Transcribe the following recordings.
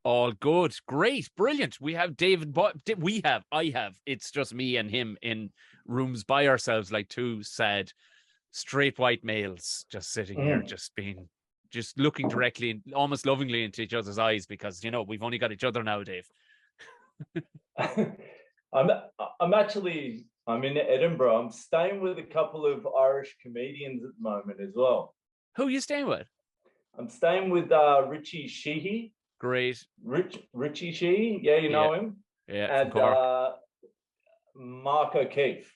All good. Great. Brilliant. We have David Boyle. I have. It's just me and him in rooms by ourselves, like two sad, straight white males just sitting here, just looking directly, almost lovingly into each other's eyes because, we've only got each other now, Dave. I'm I'm in Edinburgh. I'm staying with a couple of Irish comedians at the moment as well. Who are you staying with? I'm staying with Richie Sheehy. Great. Richie Sheehy, yeah, you know him. Yeah, and from Cork. Mark O'Keefe.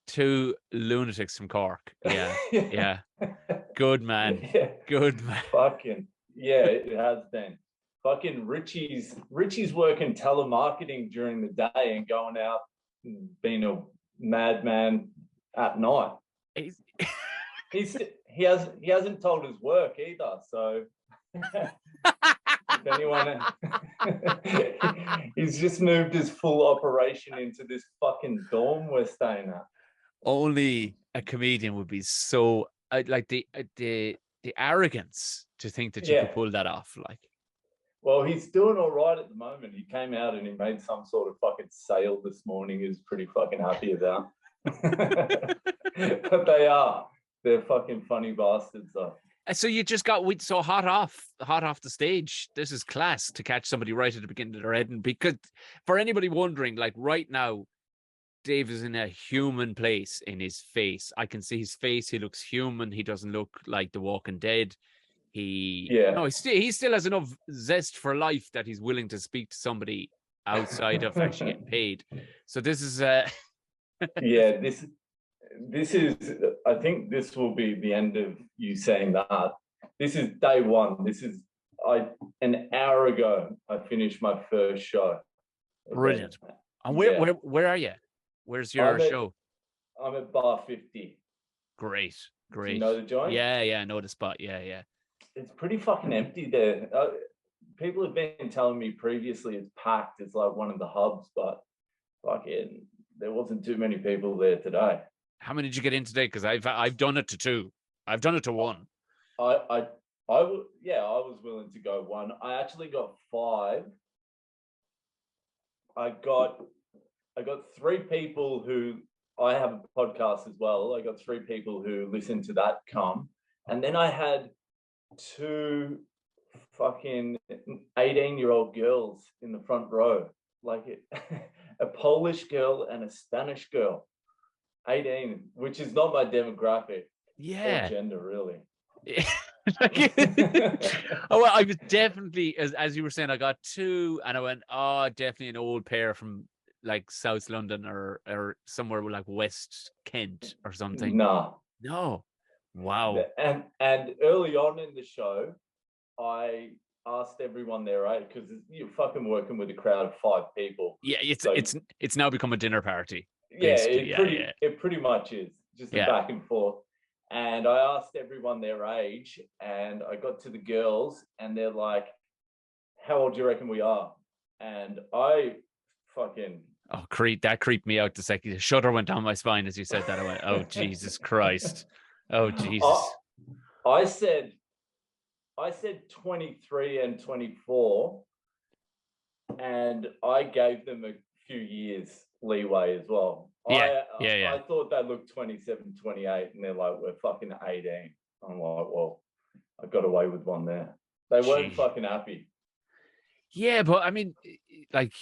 Two lunatics from Cork. Yeah, yeah. Good man. Yeah. Good man. Fucking yeah, it has been. Fucking Richie's working telemarketing during the day and going out and being a madman at night. He hasn't told his work either. So if anyone, he's just moved his full operation into this fucking dorm we're staying at. Only a comedian would be so like the arrogance to think that you could pull that off. Like, well, he's doing all right at the moment. He came out and he made some sort of fucking sale this morning. He was pretty fucking happy about. But they're fucking funny bastards though. So you just got so hot off the stage. This is class to catch somebody right at the beginning of their head. And because for anybody wondering, like right now, Dave is in a human place in his face. I can see his face. He looks human. He doesn't look like The Walking Dead. He still has enough zest for life that he's willing to speak to somebody outside of actually getting paid. So this is this is, I think this will be the end of you saying that. This is day one. An hour ago, I finished my first show. Brilliant. And where are you? Where's your show? I'm at Bar 50. Great. Do you know the joint? Yeah, I know the spot. Yeah. It's pretty fucking empty there. People have been telling me previously it's packed. It's like one of the hubs, but fucking there wasn't too many people there today. How many did you get in today? Because I've done it to 2. I've done it to 1. I was willing to go 1. I actually got 5. I got 3 people who, I have a podcast as well. I got 3 people who listen to that come, and then I had 2 fucking 18-year-old girls in the front row, like a Polish girl and a Spanish girl. 18, which is not my demographic. Yeah. Or gender, really. Oh, well, I was definitely, as you were saying, I got 2, and I went, definitely an old pair from like South London or somewhere like West Kent or something. No. Wow. And early on in the show, I asked everyone there, right? Because you're fucking working with a crowd of 5 people. Yeah, it's now become a dinner party. Yeah, it pretty much is just a back and forth. And I asked everyone their age, and I got to the girls, and they're like, "How old do you reckon we are?" And I fucking that creeped me out the second. The shudder went down my spine as you said that. I went, "Oh Jesus Christ! Oh Jesus!" I said 23 and 24, and I gave them a few years leeway as well. I thought they looked 27, 28, and they're like, we're fucking 18. I'm like, well, I got away with one there. They weren't fucking happy. Yeah, but I mean, like,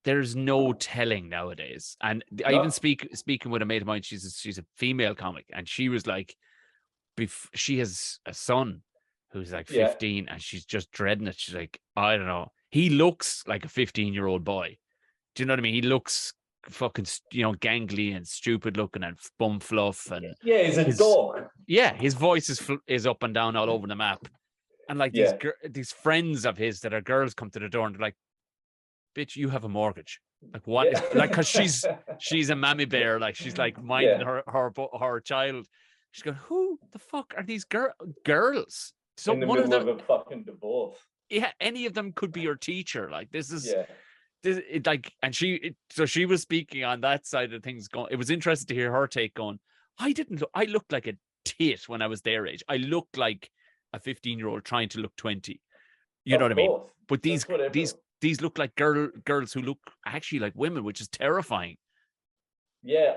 there's no telling nowadays. And I even speaking with a mate of mine, she's a female comic, and she was like, she has a son who's like 15, and she's just dreading it. She's like, I don't know. He looks like a 15-year-old boy. Do you know what I mean? He looks fucking, gangly and stupid looking and bum fluff, and he's a dog. Yeah, his voice is up and down all over the map, and like these friends of his that are girls come to the door and they're like, "Bitch, you have a mortgage." Like what? Is, like, because she's a mammy bear, like she's like minding her child. She's going, "Who the fuck are these girls?" So in the middle of a fucking divorce. Yeah, any of them could be your teacher. Like this is. And she was speaking on that side of things. Going, it was interesting to hear her take. Going, I looked like a tit when I was their age. I looked like a 15-year-old trying to look 20. You know Of what I mean? course. But That's what everyone. these look like girls who look actually like women, which is terrifying. Yeah,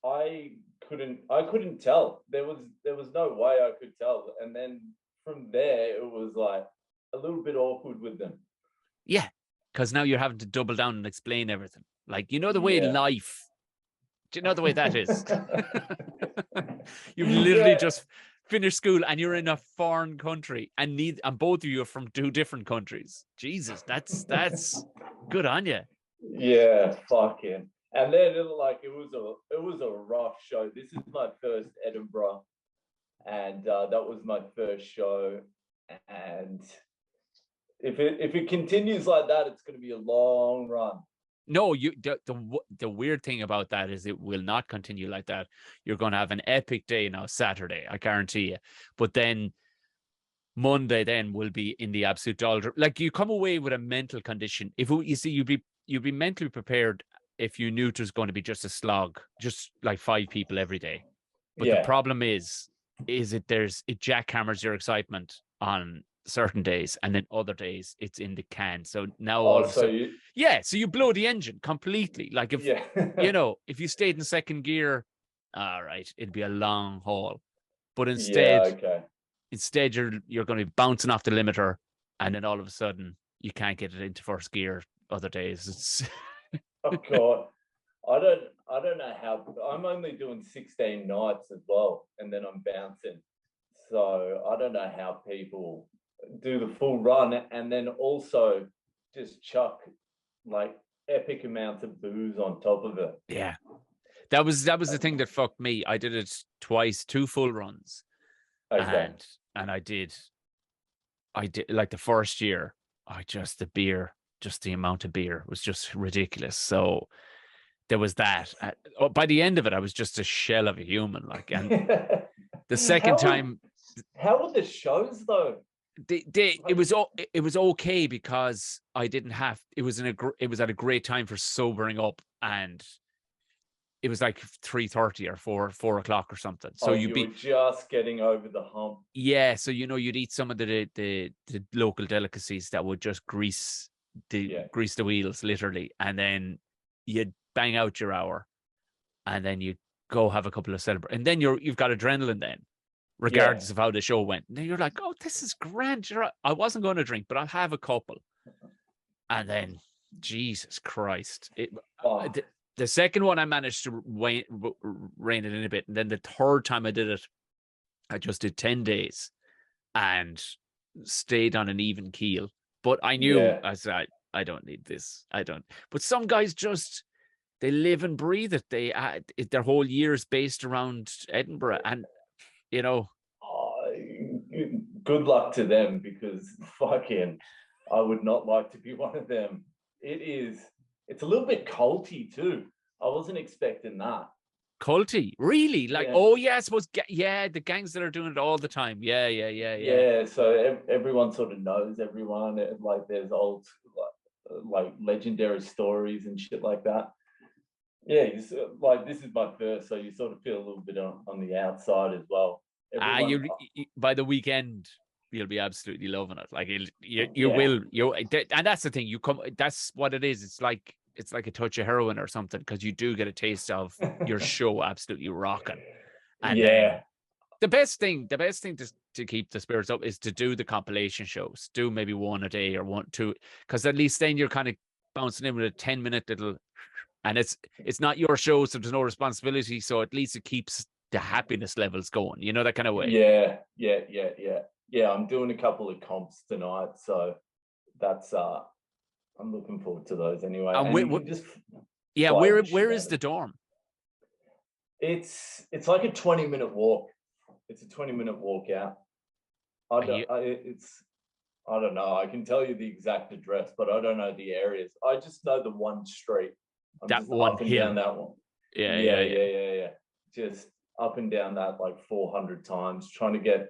I couldn't tell. There was no way I could tell. And then from there it was like a little bit awkward with them. Yeah, because now you're having to double down and explain everything. Like, you know the way Yeah. life. Do you know the way that is? You've literally Yeah. just finished school and you're in a foreign country, and both of you are from two different countries. Jesus, that's good on you. Yeah, fucking. And then it was a rough show. This is my first Edinburgh, and that was my first show. And if it continues like that, it's going to be a long run. No, the weird thing about that is it will not continue like that. You're going to have an epic day now, Saturday, I guarantee you. But then Monday then will be in the absolute doldrum. Like, you come away with a mental condition. You see, you'd be mentally prepared if you knew it was going to be just a slog, just like 5 people every day. But the Yeah. problem is it jackhammers your excitement on certain days, and then other days it's in the can. So now all Oh, of a so sudden, so you blow the engine completely. Like, if yeah. if you stayed in second gear, all right, it'd be a long haul. But Yeah, instead, okay. you're going to be bouncing off the limiter, and then all of a sudden you can't get it into first gear. Other days, it's Oh God. I don't know how. I'm only doing 16 nights as well, and then I'm bouncing. So I don't know how people do the full run and then also just chuck like epic amounts of booze on top of it. yeah. That was the thing that fucked me. I did it twice, 2 full runs, Okay. and I did like the first year. Just the amount of beer was just ridiculous. So there was that. By the end of it, I was just a shell of a human. Like, and the second How time, how were the shows though? it was okay because I didn't have. It was it was at a great time for sobering up, and it was like 3:30 or 4 o'clock or something. So Oh, you were just getting over the hump. so you'd eat some of the local delicacies that would just grease the wheels literally, and then you'd bang out your hour, and then you go have a couple of celebrations, and then you've got adrenaline then, regardless of how the show went. And then you're like, oh, this is grand. I wasn't going to drink, but I'll have a couple. And then, Jesus Christ, the second one I managed to rein it in a bit, and then the third time I did it, I just did 10 days and stayed on an even keel. But I knew, I said, I don't need this. I don't. But some guys they live and breathe it. Their whole year is based around Edinburgh, and Oh, good luck to them, because fucking, I would not like to be one of them. It's a little bit culty too. I wasn't expecting that. Culty, really? Like, I suppose, the gangs that are doing it all the time. Yeah, so everyone sort of knows everyone. Like, there's old, like legendary stories and shit like that. Yeah, like, this is my first, so you sort of feel a little bit on the outside as well. By the weekend, you'll be absolutely loving it. Like, you will, and that's the thing. That's what it is. It's like a touch of heroin or something, because you do get a taste of your show absolutely rocking. And then the best thing to keep the spirits up is to do the compilation shows. Do maybe one a day or 1, 2, because at least then you're kind of bouncing in with a 10-minute little, and it's not your show, so there's no responsibility. So at least it keeps the happiness levels going, that kind of way. Yeah. I'm doing a couple of comps tonight, so that's I'm looking forward to those anyway. And you can just where is the dorm? It's like a 20-minute walk. It's a 20-minute walk out. I don't know. I can tell you the exact address, but I don't know the areas. I just know the one street. I'm that just one up and hill. down that one. Yeah. Just up and down that like 400 times, trying to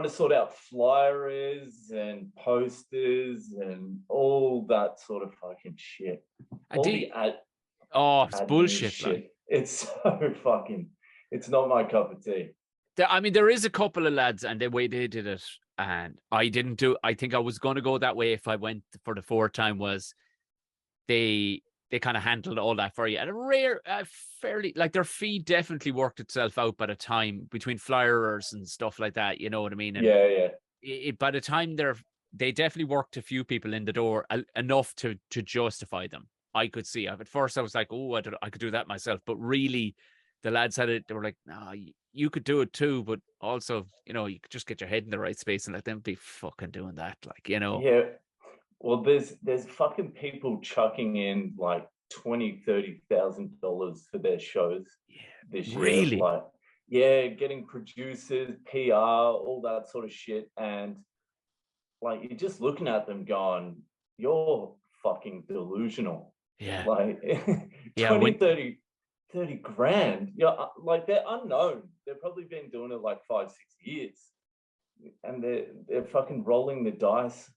sort out flyers and posters and all that sort of fucking shit. It's bullshit. Shit. Like. It's so fucking. It's not my cup of tea. I mean, there is a couple of lads, and the way they did it, and I didn't do. I think I was going to go that way if I went for the fourth time. Was they kind of handled all that for you at a fairly, like, their fee definitely worked itself out by the time between flyers and stuff like that. You know what I mean? And Yeah. by the time they definitely worked a few people in the door enough to justify them. I could see. At first, I was like, "Oh, I could do that myself," but really, the lads had it. They were like, "No, you could do it too, but also, you could just get your head in the right space and let them be fucking doing that." Like, Yeah. Well, there's fucking people chucking in like $20,000-$30,000 for their shows this year. Really? Like, yeah, getting producers, PR, all that sort of shit. And like, you're just looking at them going, you're fucking delusional. Yeah. Like Yeah. 20, 30 grand. Yeah, like, they're unknown. They've probably been doing it like 5-6 years. And they're fucking rolling the dice.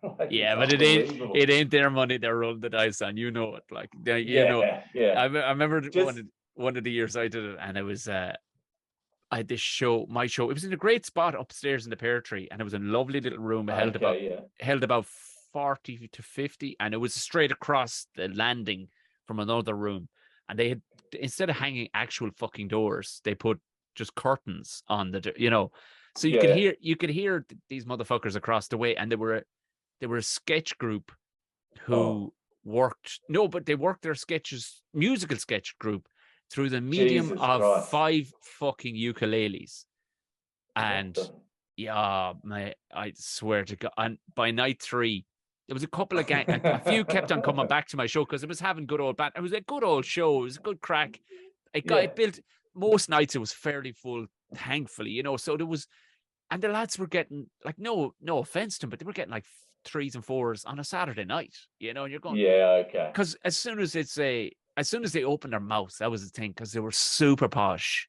Like, Yeah, it's but unbelievable. it ain't their money they're rolling the dice on. You know it. Like, Yeah. I remember Just one of the years I did it, and it was I had this show, my show. It was in a great spot upstairs in the pear tree, and it was a lovely little room. It held about 40 to 50, and it was straight across the landing from another room. And they had, instead of hanging actual fucking doors, they put just curtains on so yeah. you could hear these motherfuckers across the way, and they were a sketch group who Oh, but they worked their musical sketch group through the medium Jesus of Christ. 5 fucking ukuleles. What And the? yeah, I swear to God. And by night 3, there was a couple of a few kept on coming back to my show because it was having good old band. It was a good old show. It was a good crack. Yeah. It built, most nights it was fairly full, thankfully, so there was, and the lads were getting, like, no offense to them, but they were getting like 3s and 4s on a Saturday night, and you're going, Yeah, okay. because as soon as they opened their mouths, that was the thing, because they were super posh,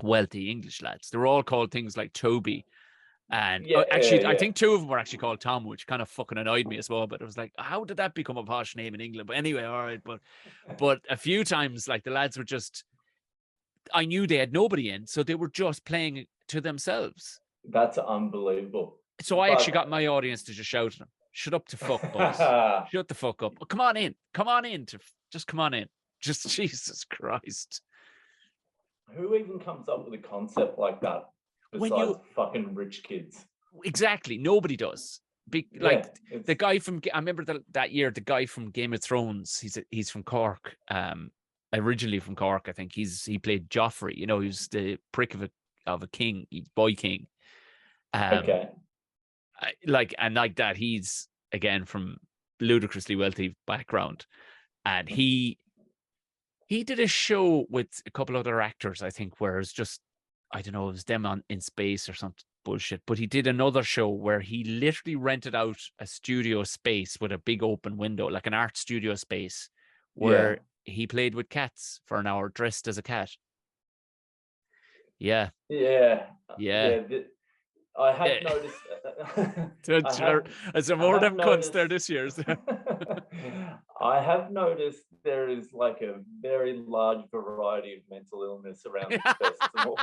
wealthy English lads. They were all called things like Toby. And actually, I Yeah. think 2 of them were actually called Tom, which kind of fucking annoyed me as well. But it was like, how did that become a posh name in England? But anyway, all right. But a few times, like, the lads were just, I knew they had nobody in, so they were just playing to themselves. That's unbelievable. So I actually But got my audience to just shout at them, "Shut up to fuck, boys. Shut the fuck up. Come on in. Come on in. Just come on in." Just, Jesus Christ. who even comes up with a concept like that When besides fucking rich kids? Exactly. Nobody does. Yeah, The guy from, I remember that year, the guy from Game of Thrones, he's from Cork, originally from Cork, I think. He played Joffrey, he was the prick of a king, boy king. okay. And like that, he's again from ludicrously wealthy background. And he did a show with a couple other actors, I think, where it's just, I don't know, it was them in space or something bullshit. But he did another show where he literally rented out a studio space with a big open window, like an art studio space, where he played with cats for an hour dressed as a cat. Yeah. Yeah. Yeah. I have noticed. There's more of them cunts there this year. I have noticed there is like a very large variety of mental illness around this festival.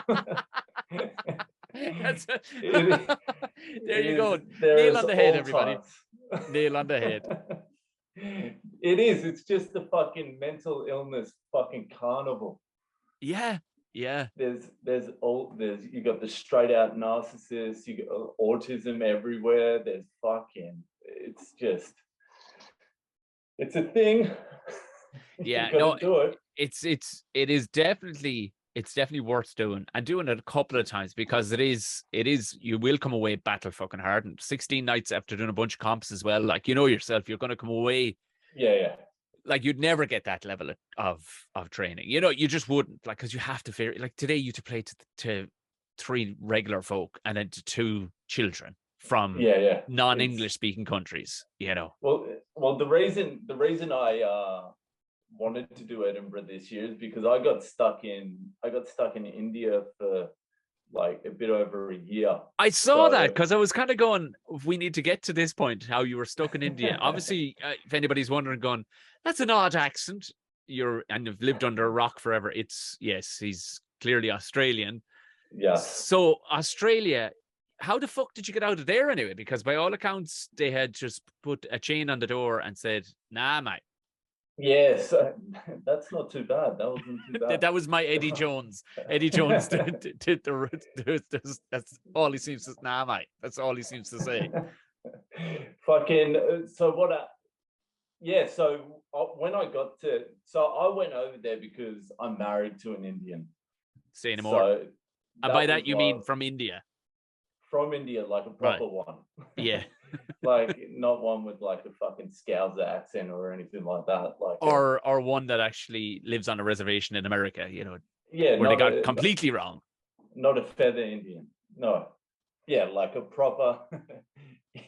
There you go. Nail on the head, everybody. Nail on the head. It is. It's just the fucking mental illness fucking carnival. Yeah. There's you got the straight out narcissists, you got autism everywhere. There's fucking, it's a thing. Yeah, no, do it. It's definitely worth doing, and doing it a couple of times, because it is you will come away battle fucking hardened. 16 nights after doing a bunch of comps as well, like, yourself, you're going to come away. Yeah. Like, you'd never get that level of training. You just wouldn't, like, because you have to figure, like, today you have to play to 3 regular folk and then to 2 children from non-English speaking countries. Well, the reason I wanted to do Edinburgh this year is because I got stuck in India for like a bit over a year. I saw that, because I was kind of going, we need to get to this point, how you were stuck in India. Obviously, if anybody's wondering, going, that's an odd accent. And you've lived under a rock forever. He's clearly Australian. Yeah. So Australia, how the fuck did you get out of there anyway? Because by all accounts, they had just put a chain on the door and said, "Nah, mate." Yeah, so that's not too bad. That wasn't too bad. That was my Eddie Jones. Eddie Jones did that's all he seems to. Nah, mate. That's all he seems to say. Fucking. So what? Yeah. So when I got to, so I went over there because I'm married to an Indian. Say no more. So And by that you mean from India? From India, like a proper one. Yeah. Like not one with like a fucking Scouser accent or anything like that. Like or one that actually lives on a reservation in America, yeah, where they got completely wrong. Not a feather Indian. No. Yeah, like a proper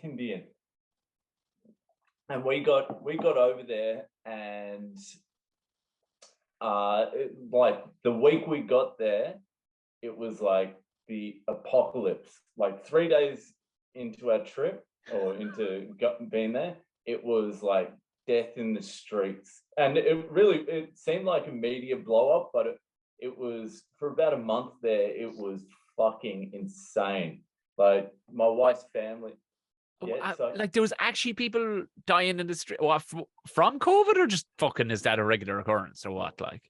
Indian. And we got over there, and like the week we got there, it was like the apocalypse. Like 3 days into our trip, or into being there, it was like death in the streets. And it seemed like a media blow up, but it was for about a month there, it was fucking insane. Like my wife's family. Yeah, like there was actually people dying in the street. What, from COVID, or just fucking is that a regular occurrence or what? Like,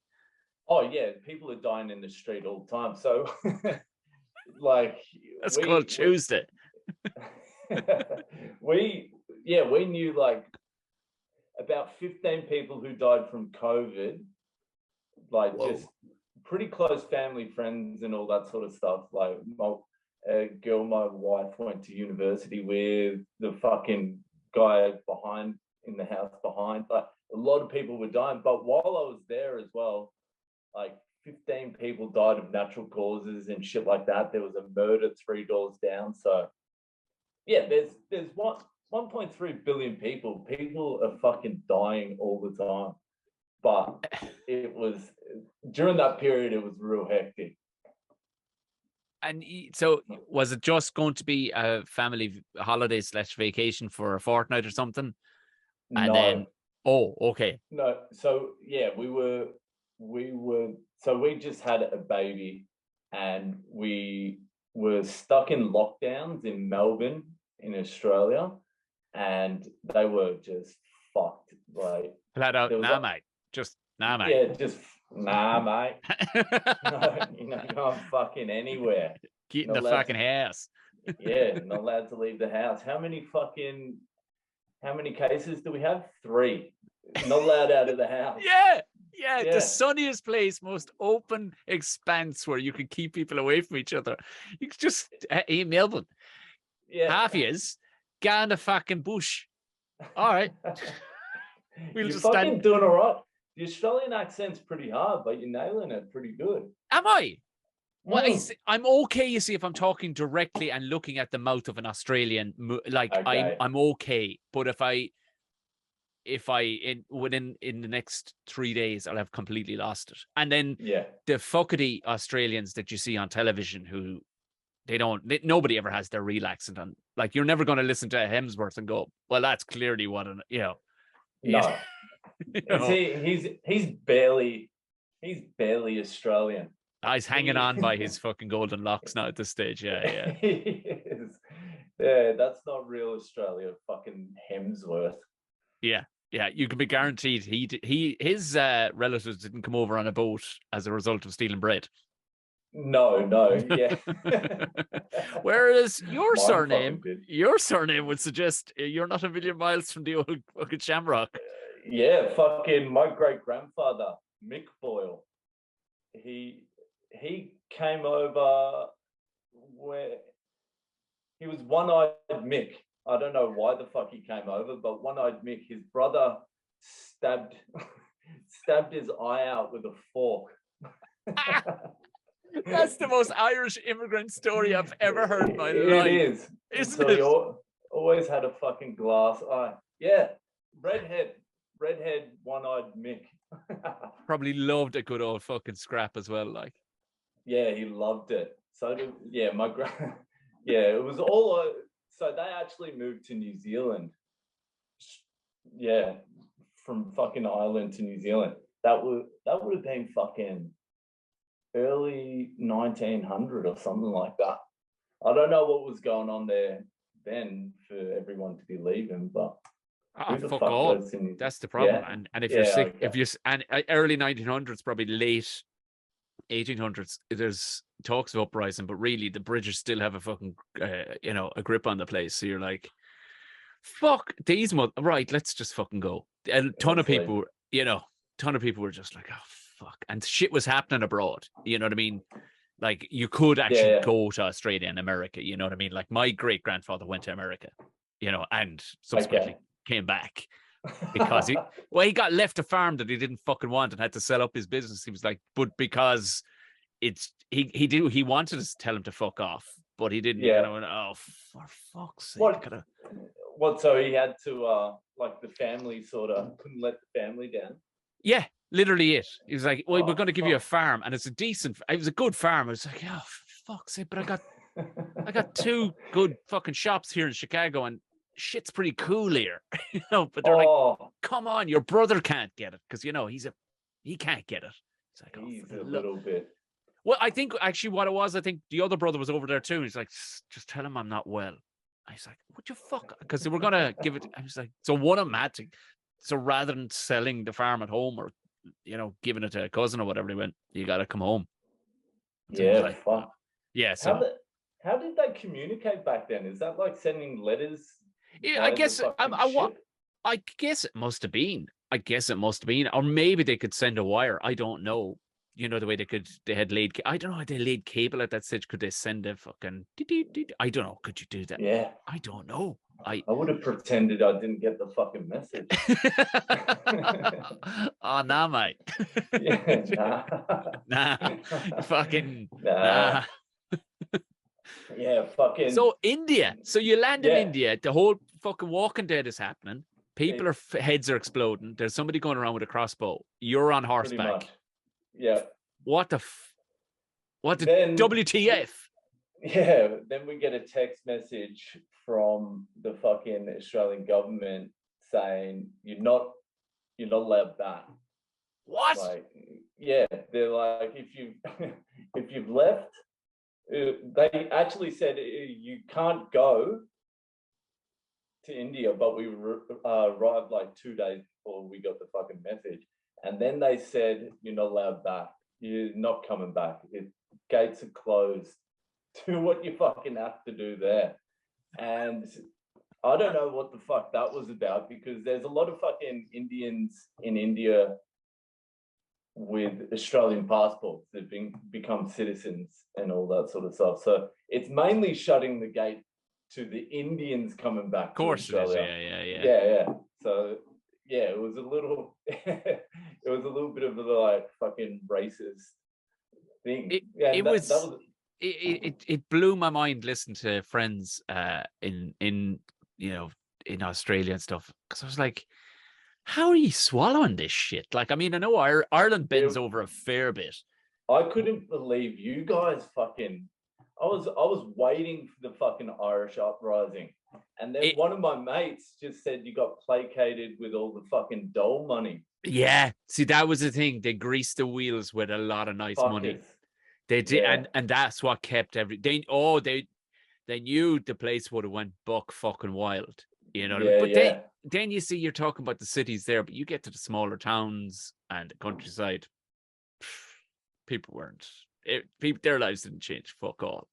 oh yeah, people are dying in the street all the time. So like that's called Tuesday. we knew like about 15 people who died from COVID, like Whoa. Just pretty close family, friends, and all that sort of stuff. Like a girl my wife went to university with, the fucking guy in the house behind. Like a lot of people were dying. But while I was there as well, like 15 people died of natural causes and shit like that. There was a murder 3 doors down. So yeah, there's 1.3 billion people. People are fucking dying all the time. But it was during that period, it was real hectic. And so was it just going to be a family holiday / vacation for a fortnight or something? And then, okay. No, so yeah, we were, so we just had a baby, and we were stuck in lockdowns in Melbourne, in Australia, and they were just fucked. Like flat out, nah, mate. Just nah, mate. Yeah, just nah, mate. No, you're not going fucking anywhere. Get in the fucking house. Yeah, not allowed to leave the house. How many cases do we have? 3. Not allowed out of the house. Yeah, the sunniest place, most open expanse where you can keep people away from each other. You could just in Melbourne. Yeah. Half years, get in the fucking bush. All right. You're just fucking doing all right. The Australian accent's pretty hard, but you're nailing it pretty good. Am I? Well, I'm okay, you see, if I'm talking directly and looking at the mouth of an Australian, like okay. I'm okay. But if I in the next 3 days, I'll have completely lost it. And then the fuckety Australians that you see on television who nobody ever has their real accent on. Like you're never going to listen to a Hemsworth and go, well, that's clearly what No. He's barely Australian. He's hanging on by his fucking golden locks now at this stage. Yeah. He is. Yeah, that's not real Australia. Fucking Hemsworth. Yeah. You can be guaranteed his relatives didn't come over on a boat as a result of stealing bread. No, yeah. Whereas your surname would suggest you're not a million miles from the old fucking Shamrock. Yeah, fucking my great grandfather, Mick Boyle. He came over where he was One-Eyed Mick. I don't know why the fuck he came over, but One-Eyed Mick, his brother stabbed his eye out with a fork. That's the most Irish immigrant story I've ever heard in my life. It is. Isn't it? He always had a fucking glass eye. Yeah, redhead, One-Eyed Mick. Probably loved a good old fucking scrap as well, like. Yeah, he loved it. So it was all. So they actually moved to New Zealand. Yeah, from fucking Ireland to New Zealand. That would have been fucking early 1900 or something like that. I don't know what was going on there then for everyone to be leaving, but who the fuck fuck all. goes in? That's the problem. Yeah, And if you're yeah, sick, okay. and early 1900s, probably late 1800s, there's talks of uprising, but really the British still have a fucking, a grip on the place. So you're like, fuck these right, let's just fucking go. A ton of Let's leave. people, were just like, oh fuck, and shit was happening abroad. You know what I mean? Like you could actually Yeah, go to Australia and America. You know what I mean? Like my great grandfather went to America, and subsequently okay. came back because he got left a farm that he didn't fucking want and had to sell up his business. He was like, but because he wanted to tell him to fuck off, but he didn't. Yeah. And I went, oh, for fuck's sake, What? gotta. What? So he had to like the family sort of couldn't let the family down. Yeah, literally it. He was like, well, we're Oh, going to give you a farm, and it was a good farm. I was like, oh, for fuck's sake, but I got two good fucking shops here in Chicago, and shit's pretty cool here, but they're like, Oh, come on, your brother can't get it because he can't get it. It's like, he's oh, a little bit. well, I think actually what it was, I think the other brother was over there too. He's like, just tell him I'm not well. I was like, would you fuck? Because they were gonna give it. I was like, so one of them had to. So rather than selling the farm at home or giving it to a cousin or whatever, they went, you got to come home. So I was Yeah, like, fuck. yeah. So How did they communicate back then? Is that like sending letters? yeah, By the fucking ship? I guess it must have been. Or maybe they could send a wire. I don't know. The way they had laid. I don't know how they laid cable at that stage. Could they send a fucking? I don't know. Could you do that? Yeah. I don't know. I would have pretended I didn't get the fucking message. Oh, nah, mate. Yeah, Nah, fucking nah. nah. Yeah, fucking. So India. So you land in Yeah. India. The whole fucking Walking Dead is happening. People heads are exploding. There's somebody going around with a crossbow. You're on Pretty horseback. much. Yeah. What the WTF? Yeah, then we get a text message from the fucking Australian government saying you're not allowed back. What? Like, yeah, they're like, if you've left, they actually said you can't go to India, but we arrived like 2 days before we got the fucking message, and then they said you're not allowed back. You're not coming back. Gates are closed. Do what you fucking have to do there. And I don't know what the fuck that was about, because there's a lot of fucking Indians in India with Australian passports that become citizens and all that sort of stuff. So it's mainly shutting the gate to the Indians coming back to Australia. Yeah. So yeah, it was a little bit of a like fucking racist thing. It blew my mind listening to friends in Australia and stuff, because I was like, how are you swallowing this shit? Like, I mean, I know Ireland bends over a fair bit. I couldn't believe you guys fucking. I was waiting for the fucking Irish uprising, and then one of my mates just said you got placated with all the fucking dole money. Yeah, see, that was the thing. They greased the wheels with a lot of nice money. They did, and that's what kept they knew the place would have went buck fucking wild, But then you see, you're talking about the cities there, but you get to the smaller towns and the countryside, people weren't. Their lives didn't change. Fuck all.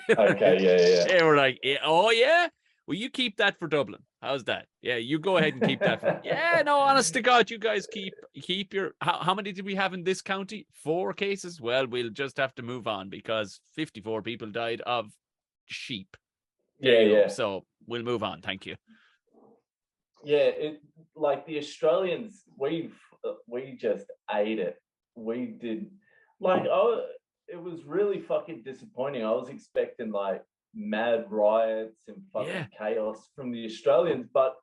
Okay, yeah. They were like, oh yeah, well, you keep that for Dublin. How's that? Yeah, you go ahead and keep that. Yeah, no, honest to God, you guys keep your. How many did we have in this county? 4 cases. Well, we'll just have to move on because 54 people died of sheep. There you go. So we'll move on. Thank you. Yeah, like the Australians, we just ate it. We did, like, it was really fucking disappointing. I was expecting like mad riots and fucking chaos from the Australians, but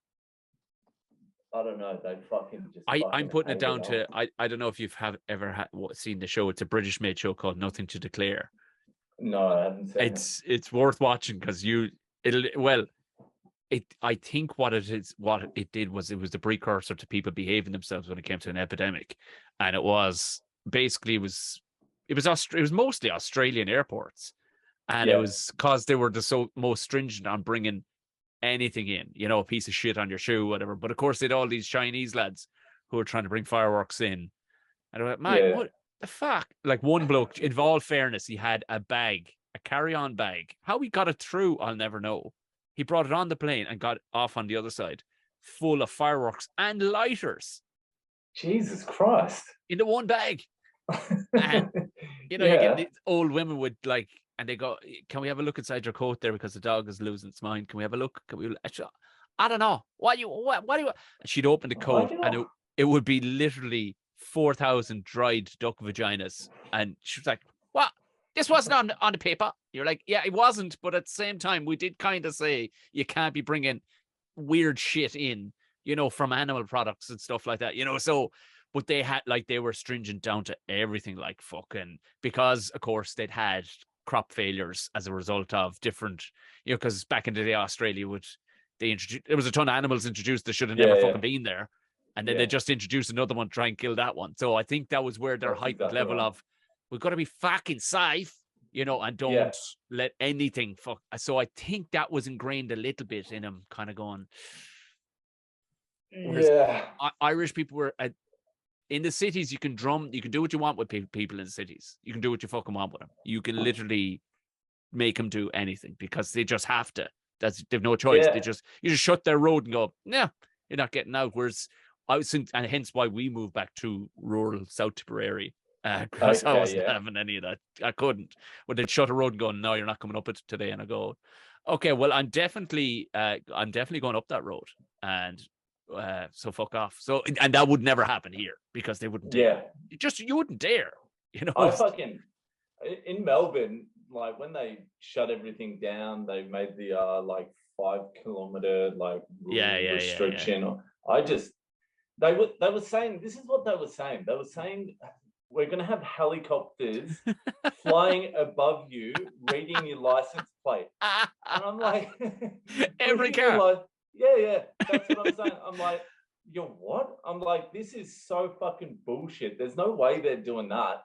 I don't know. They fucking just. I'm putting it down to I don't know if you've ever seen the show. It's a British made show called Nothing to Declare. No, I haven't seen it. It's worth watching because I think what it did was it was the precursor to people behaving themselves when it came to an epidemic, and it was basically it was mostly Australian airports, And it was because they were the most stringent on bringing anything in, you know, a piece of shit on your shoe, whatever. But of course, they'd all these Chinese lads who were trying to bring fireworks in. And I went, mate, what the fuck? Like one bloke, in all fairness, he had a bag, a carry-on bag. How he got it through, I'll never know. He brought it on the plane and got off on the other side, full of fireworks and lighters. Jesus Christ. In the one bag. And, you know, you get these old women with like, and they go, can we have a look inside your coat there because the dog is losing its mind? Can we have a look? Can we? I don't know. What do you? And she'd open the coat and it would be literally 4,000 dried duck vaginas. And she was like, what? This wasn't on the paper. You're like, yeah, it wasn't. But at the same time, we did kind of say you can't be bringing weird shit in, you know, from animal products and stuff like that, you know. So, but they had, like, they were stringent down to everything, like fucking, because of course they'd had crop failures as a result of different, you know, because back in the day, Australia there was a ton of animals introduced that should have never fucking been there. And then they just introduced another one to try and kill that one. So I think that was where their heightened level of, we've got to be fucking safe, you know, and don't let anything fuck. So I think that was ingrained a little bit in him, kind of going. Irish people were in the cities. You can do what you want with people in the cities. You can do what you fucking want with them. You can literally make them do anything because they just have to. They've no choice. You just shut their road and go, yeah, you're not getting out. Whereas and hence why we moved back to rural South Tipperary. Because I wasn't having any of that. I couldn't. But they'd shut a road and go, no, you're not coming up it today. And I go, okay, well, I'm definitely going up that road. And so fuck off. So, and that would never happen here because they wouldn't dare. You wouldn't dare. You know, I fucking in Melbourne, like when they shut everything down, they made the like 5 kilometer like restriction. They were saying, this is what they were saying. They were saying, we're going to have helicopters flying above you, reading your license plate. And I'm like, every car. That's what I'm saying. I'm like, you're what? I'm like, this is so fucking bullshit. There's no way they're doing that.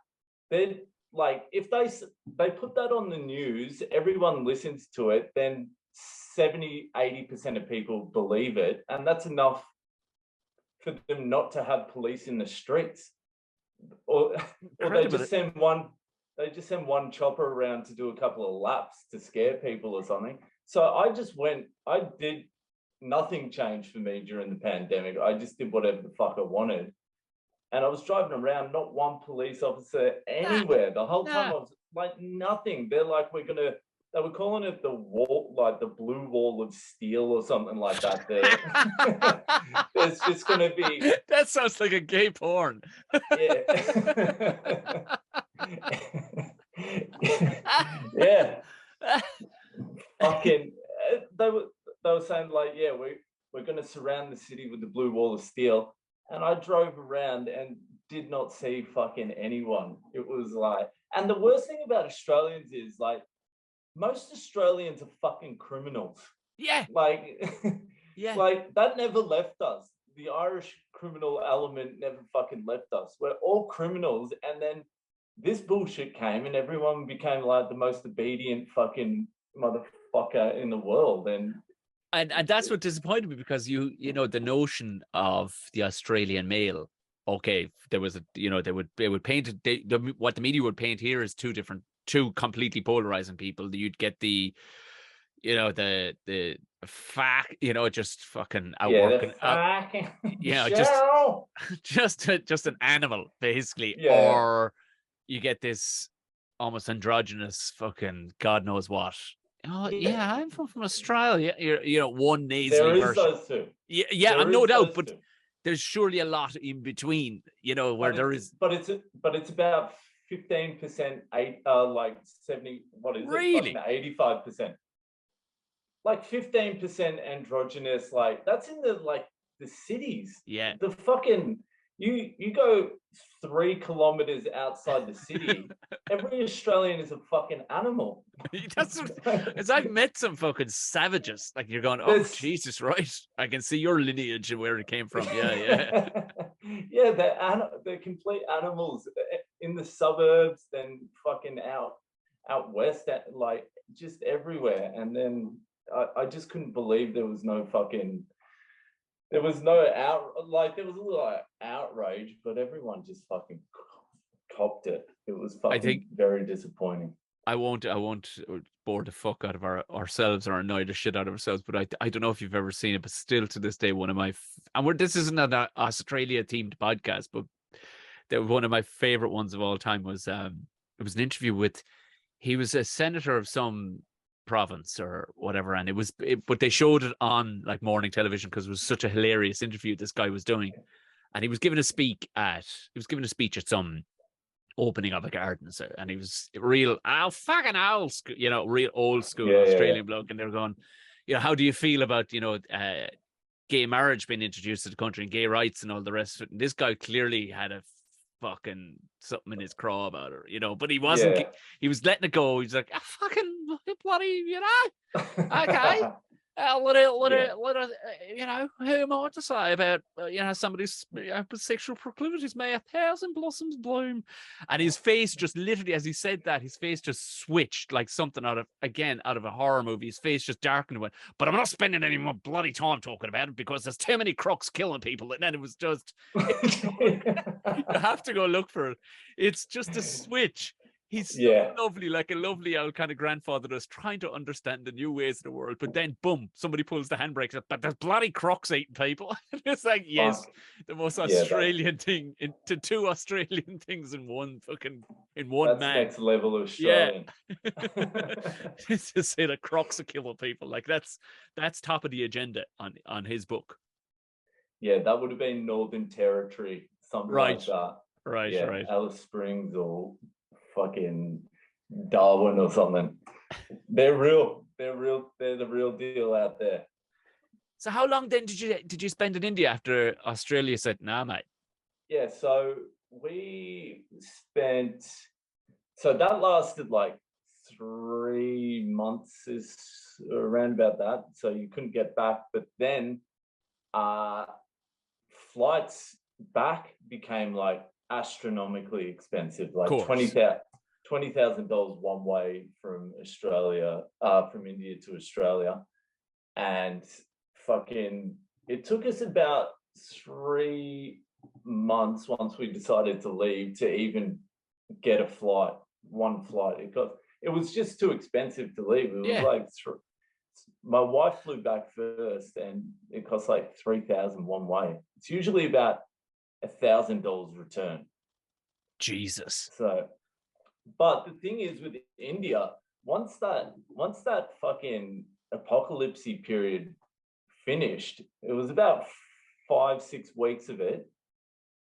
They're like, if they put that on the news, everyone listens to it, then 70-80% of people believe it. And that's enough for them not to have police in the streets, or they just send one chopper around to do a couple of laps to scare people or something. So I did nothing changed for me during the pandemic. I just did whatever the fuck I wanted, and I was driving around, not one police officer anywhere. The whole time I was like, nothing. They're like, they were calling it the wall, like the blue wall of steel or something like that. There's just going to be... That sounds like a gay porn. Yeah. Fucking, they were saying like, yeah, we're going to surround the city with the blue wall of steel. And I drove around and did not see fucking anyone. It was like, and the worst thing about Australians is like, most Australians are fucking criminals. Yeah. Like, like that never left us. The Irish criminal element never fucking left us. We're all criminals. And then this bullshit came and everyone became like the most obedient fucking motherfucker in the world. And that's what disappointed me, because you know, the notion of the Australian male, okay, there was they would paint it, what the media would paint here is two completely polarizing people. You'd get the fact, just fucking outworking, just an animal basically, or you get this almost androgynous fucking God knows what. Oh yeah, I'm from Australia. One nasally version. There is those two. Yeah, no doubt, but there's surely a lot in between. Where there is. But it's about 15%, like 70. What is it? Really? 85%. Like 15% androgynous. Like that's in the cities. Yeah. The fucking you go 3 kilometers outside the city. Every Australian is a fucking animal. As I've met some fucking savages. Like you're going, oh Jesus, right? I can see your lineage and where it came from. Yeah. Yeah, they're complete animals in the suburbs. Then fucking out west, like just everywhere. And then I just couldn't believe there was no there was a little outrage, but everyone just fucking copped it. It was I think fucking very disappointing. I won't bore the fuck out of ourselves or annoy the shit out of ourselves, but I don't know if you've ever seen it, but still to this day, one of my, this isn't an Australia themed podcast, but one of my favorite ones of all time was, it was an interview with, he was a senator of some province or whatever, and but they showed it on like morning television because it was such a hilarious interview this guy was doing, and he was giving a speech at some opening of a garden, so, and he was real fucking old school, real old school Australian bloke, and they were going, how do you feel about gay marriage being introduced to the country and gay rights and all the rest of it? And this guy clearly had a fucking something in his craw about her, but he wasn't. He was letting it go. He's like, fucking bloody, okay. Let it, who am I to say about, somebody's sexual proclivities? May 1,000 blossoms bloom. And his face just literally, as he said that, his face just switched like something out of a horror movie. His face just darkened and went, but I'm not spending any more bloody time talking about it because there's too many crooks killing people. And then it was just, you have to go look for it. It's just a switch. He's so lovely, like a lovely old kind of grandfather that's trying to understand the new ways of the world. But then, boom, somebody pulls the handbrakes up. But there's bloody crocs eating people. It's like, yes, the most Australian thing into two Australian things in one that's man. Next level Australian. It's to say that crocs are killing people. Like that's top of the agenda on his book. Yeah, that would have been Northern Territory, something like that. Right. Alice Springs or fucking Darwin or something. They're real. They're the real deal out there. So how long then did you spend in India after Australia said, nah, mate? Yeah, so that lasted like 3 months, is around about that. So you couldn't get back. But then flights back became like astronomically expensive, like $20,000 one way from Australia, from India to Australia, and fucking it took us about 3 months once we decided to leave to even get one flight. It was just too expensive to leave. It was like my wife flew back first, and it cost like $3,000 one way. It's usually about $1,000 return. Jesus. So, but the thing is with India, once that fucking apocalypse period finished, it was about 5-6 weeks of it.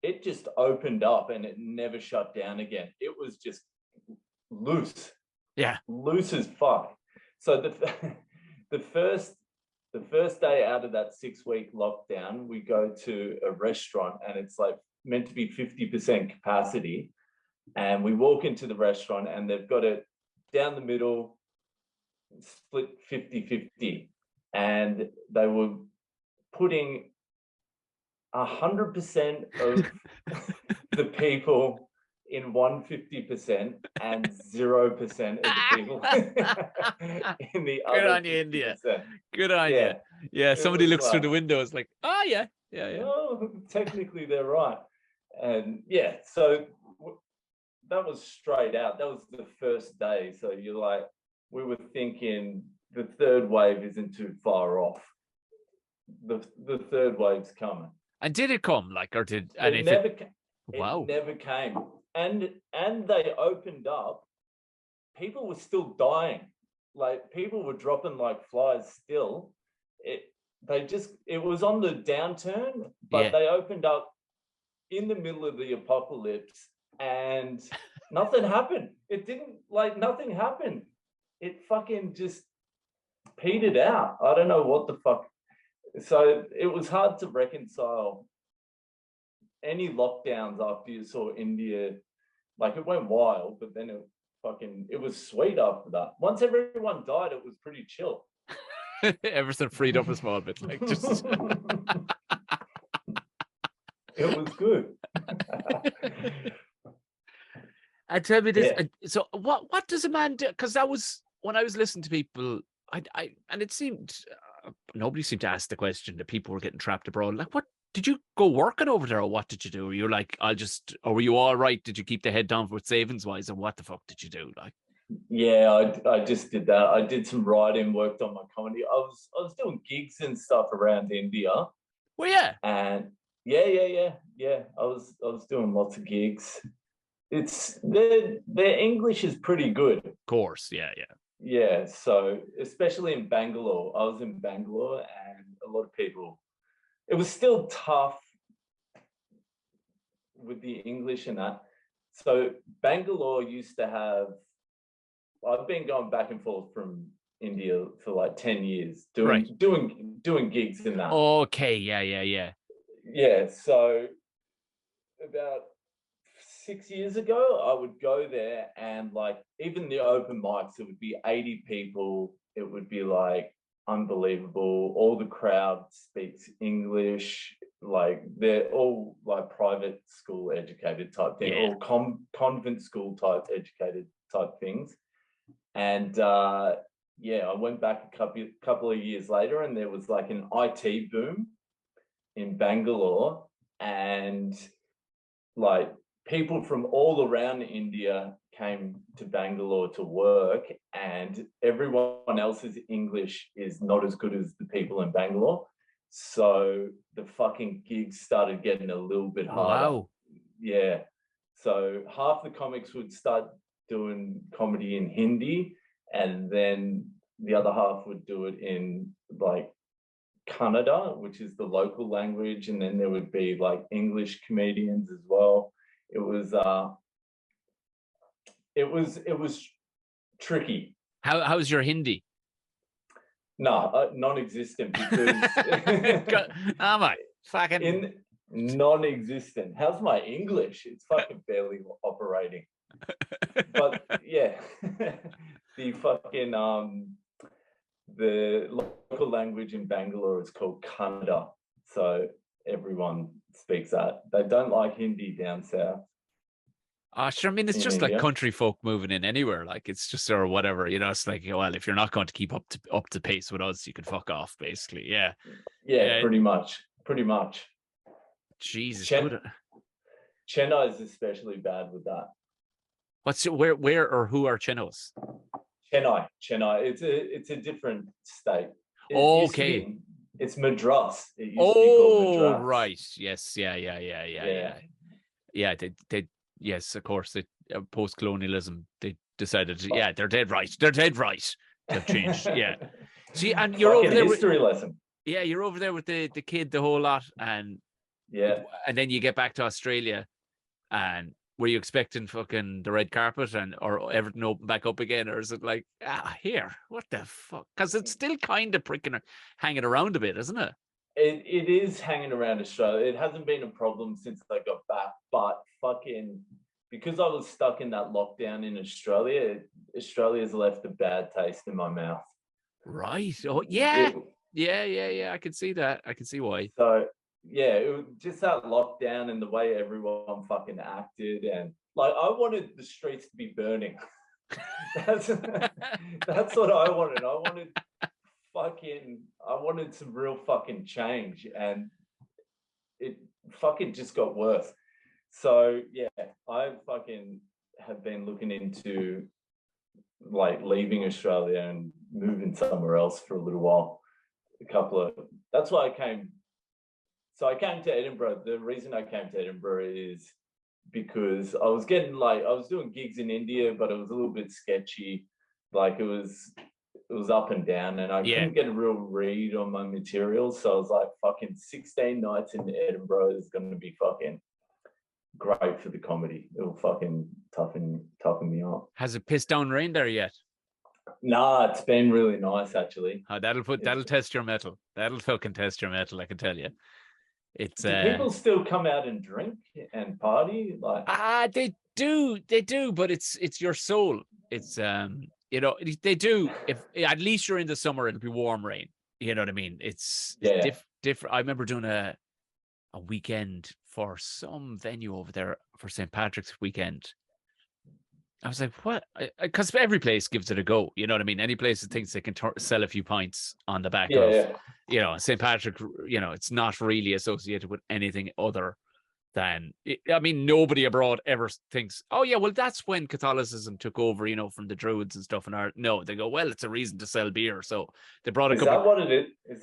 It just opened up and it never shut down again. It was just loose. Yeah, loose as fuck. So the first day out of that 6-week lockdown, we go to a restaurant and it's like meant to be 50% capacity. And we walk into the restaurant and they've got it down the middle, split 50-50. And they were putting 100% of the people in 150% and 0% of the people in the other. Good on you, India. Good on you. Yeah, somebody looks through the window. It's like, oh yeah. Well, technically they're right. And so that was straight out. That was the first day. So you're like, we were thinking the third wave isn't too far off. The third wave's coming. And did it come? Like, or did it never came? Wow. It never came. And they opened up. People were still dying. Like people were dropping like flies still. It was on the downturn, but they opened up in the middle of the apocalypse and nothing happened. Nothing happened. It fucking just petered out. I don't know what the fuck. So it was hard to reconcile any lockdowns after you saw India. Like it went wild, but then it was sweet after that. Once everyone died, it was pretty chill. Everything freed up a small bit, like just. It was good. And tell me this. So what does a man do? Because that was when I was listening to people, and it seemed nobody seemed to ask the question that people were getting trapped abroad. Like, what did you go working over there, or what did you do? Or you're like, or were you all right? Did you keep the head down for savings wise, and what the fuck did you do? Like, Yeah, I just did that. I did some writing, worked on my comedy. I was doing gigs and stuff around India, well, yeah, and yeah. I was doing lots of gigs. It's their English is pretty good. of course, yeah. Yeah, so especially in Bangalore, I was in Bangalore, and a lot of people. It was still tough with the English and that. So Bangalore used to have. I've been going back and forth from India for like 10 years, Right. doing gigs in that. Okay, yeah. Yeah, so about 6 years ago, I would go there, and like even the open mics, it would be 80 people. It would be like unbelievable. All the crowd speaks English. Like they're all like private school educated type thing, Yeah. or convent school type educated type things. And yeah, I went back a couple of years later, and there was like an IT boom in Bangalore, and like people from all around India came to Bangalore to work, and everyone else's English is not as good as the people in Bangalore. So the fucking gigs started getting a little bit harder. Wow. Yeah. So half the comics would start doing comedy in Hindi, and then the other half would do it in like Kannada, which is the local language, and then there would be like English comedians as well. It was it was tricky. How's your Hindi? No, non-existent, because Oh my fucking in non-existent. How's my English? It's fucking barely operating. But yeah, the fucking the local language in Bangalore is called Kannada, so everyone speaks that. They don't like Hindi down south. sure. I mean, it's In just like India. country folk moving in anywhere. Like it's just or whatever, you know. It's like, well, if you're not going to keep up to pace with us, you can fuck off, basically. Yeah, Yeah, yeah. pretty much. Jesus, Chen- good. Chennai is especially bad with that. Where or who are Chinos? Chennai. It's a different state. It used to Okay. be. It's Madras. It used to be called Oh, Madras. right. Yes. Yeah. Yeah. They. Yes, of course. They post-colonialism. They decided. Yeah, they're dead right. They're dead right. They've changed. Yeah. See, and you're Fucking over there. history lesson. Yeah, you're over there with the kid, the whole lot, and then you get back to Australia, and were you expecting fucking the red carpet or everything open back up again, or is it like here, what the fuck? Because it's still kind of hanging around a bit, isn't it? It is hanging around Australia. It hasn't been a problem since I got back, but fucking because I was stuck in that lockdown in Australia, Australia's left a bad taste in my mouth. Right. Oh yeah. Yeah. I can see that. I can see why. So yeah, it was just that lockdown and the way everyone fucking acted, and like I wanted the streets to be burning. that's what I wanted. I wanted some real fucking change, and it fucking just got worse. So yeah, I fucking have been looking into like leaving Australia and moving somewhere else for a little while. That's why I came. So I came to Edinburgh. The reason I came to Edinburgh is because I was doing gigs in India, but it was a little bit sketchy. Like it was up and down, and I couldn't get a real read on my material. So I was like, fucking 16 nights in Edinburgh is going to be fucking great for the comedy. It'll fucking toughen me up. Has it pissed down rain there yet? Nah, it's been really nice actually. That'll test your metal. That'll fucking test your metal, I can tell you. It's do people still come out and drink and party? Like they do, but it's your soul. It's you know, they do. If at least you're in the summer, it'll be warm rain. You know what I mean? It's different. I remember doing a weekend for some venue over there for St. Patrick's weekend, I was like, what? Because every place gives it a go. You know what I mean? Any place that thinks they can sell a few pints on the back Yeah, of, yeah. St. Patrick, it's not really associated with anything other than, I mean, nobody abroad ever thinks, oh, yeah, well, that's when Catholicism took over, from the Druids and stuff. And no, they go, well, it's a reason to sell beer. So they brought a Is couple. that what it is? Is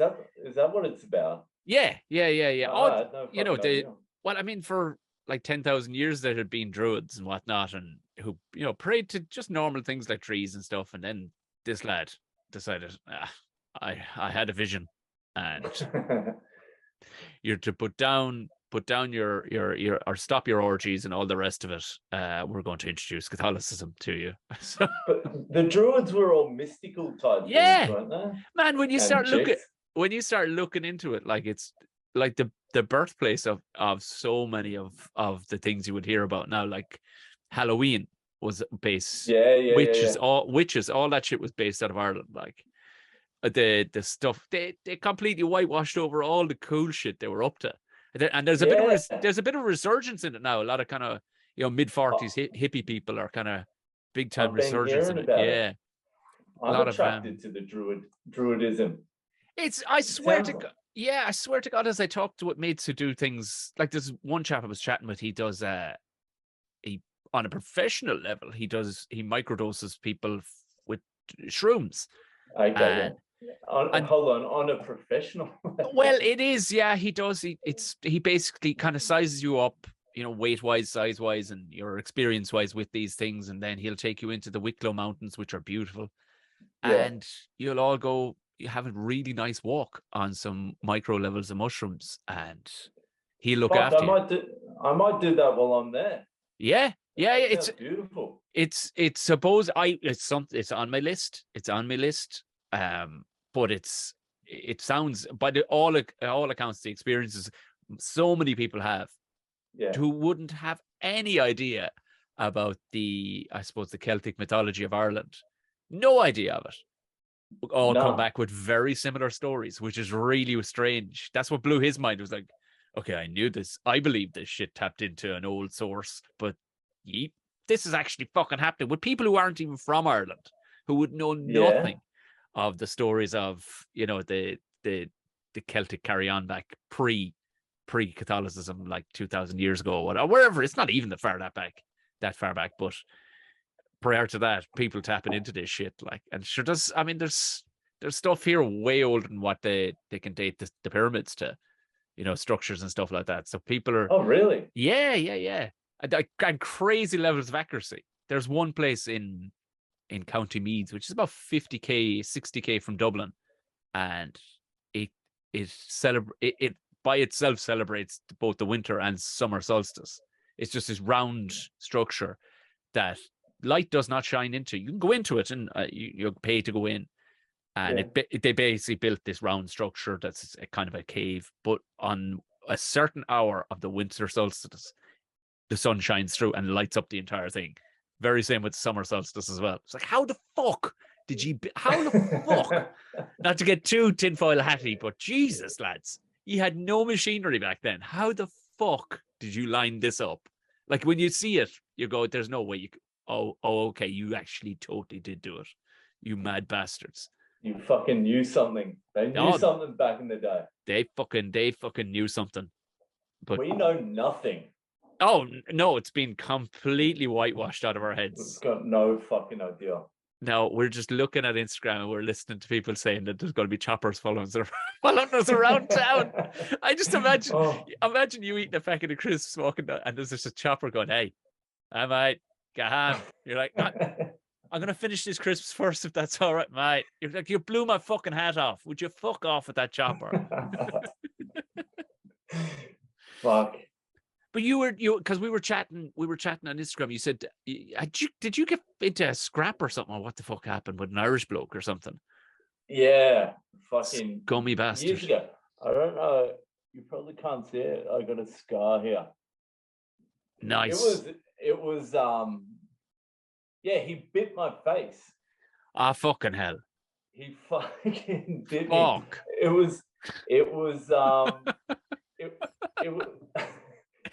that what it's about? Yeah. Oh, I had no fucking idea. Well, I mean, for like 10,000 years, there had been Druids and whatnot, and who, prayed to just normal things like trees and stuff. And then this lad decided, I had a vision, and you're to put down your or stop your orgies and all the rest of it. We're going to introduce Catholicism to you. So, But the Druids were all mystical type yeah, things, weren't they? man, when you And start chicks. looking into it, like it's like the birthplace of so many of the things you would hear about now, like Halloween was based, Yeah. witches, all that shit was based out of Ireland. Like the stuff they completely whitewashed over all the cool shit they were up to, and there's a bit Yeah. of resurgence in it now. A lot of kind of mid-40s hippie people are kind of big time I've been resurgence in hearing it. about it. Yeah, a I'm lot of attracted to the druidism. I swear to God. Yeah, I swear to God, as I talk to mates who do things like there's one chap I was chatting with, he does he on a professional level, he microdoses people with shrooms. Okay, yeah. Hold on a professional level. Well, it is, yeah, he does. He basically kind of sizes you up, weight wise, size wise, and your experience wise with these things, and then he'll take you into the Wicklow Mountains, which are beautiful, Yeah. and you'll all go. You have a really nice walk on some micro levels of mushrooms, and he'll look Fuck, after you. I might do that while I'm there. Yeah. It's beautiful. It's it's on my list. It's on my list. But it sounds, by all accounts, the experiences so many people have, who wouldn't have any idea about the Celtic mythology of Ireland. No idea of it. All come back with very similar stories, which is really strange. That's what blew his mind. It was like, okay, I knew this. I believe this shit tapped into an old source, but this is actually fucking happening with people who aren't even from Ireland, who would know nothing of the stories of, the Celtic carry on back pre-Catholicism, like 2,000 years ago, or wherever. It's not even that far back, but prior to that, people tapping into this shit, like, and sure does. I mean, there's stuff here way older than what they can date the pyramids to, structures and stuff like that. So people are. Oh, really? Yeah. And crazy levels of accuracy. There's one place in County Meath, which is about 50k, 60k from Dublin, and it by itself celebrates both the winter and summer solstice. It's just this round structure that light does not shine into. You can go into it, and you pay to go in. And they basically built this round structure that's a kind of a cave, but on a certain hour of the winter solstice, the sun shines through and lights up the entire thing. Very same with summer solstice as well. It's like, how the fuck did you? How the fuck? Not to get too tinfoil hatty, but Jesus, lads, you had no machinery back then. How the fuck did you line this up? Like, when you see it, you go, "There's no way you." Okay, you actually totally did do it. You mad bastards. You fucking knew something. They knew something back in the day. They fucking knew something. But we know nothing. Oh no, it's been completely whitewashed out of our heads. We've got no fucking idea. No, we're just looking at Instagram and we're listening to people saying that there's going to be choppers following us around town. I just imagine you eating a packet of crisps, walking down, and there's just a chopper going, "Hey, I might go ham." You're like, I'm going to finish these crisps first, if that's all right, mate. You're like, you blew my fucking hat off. Would you fuck off with that chopper? Fuck. But because we were chatting on Instagram. You said, did you get into a scrap or something? Or what the fuck happened with an Irish bloke or something? Yeah, fucking gummy bastard. Years ago. I don't know. You probably can't see it. I got a scar here. Nice. It was. Yeah, he bit my face. Ah, fucking hell. He fucking bit me. It was.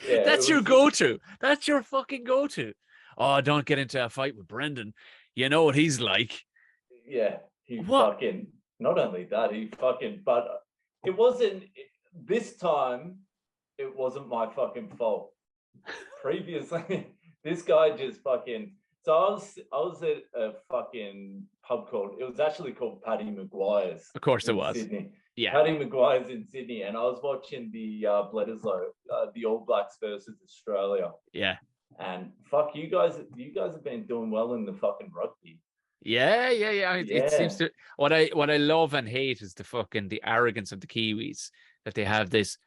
Yeah, that's your go-to. That's your fucking go-to. oh, don't get into a fight with Brendan. You know what he's like. Yeah, he What? fucking, not only that, he fucking, but it wasn't, this time, it wasn't my fucking fault. Previously, this guy just fucking, so I was at a fucking pub called, it was actually called Paddy Maguire's Of course it in was. Sydney. Yeah. Paddy Maguire's in Sydney, and I was watching the Bledisloe, the All Blacks versus Australia. Yeah. And fuck, you guys have been doing well in the fucking rugby. Yeah. It seems Yeah. to, what I love and hate is the arrogance of the Kiwis, that they have this,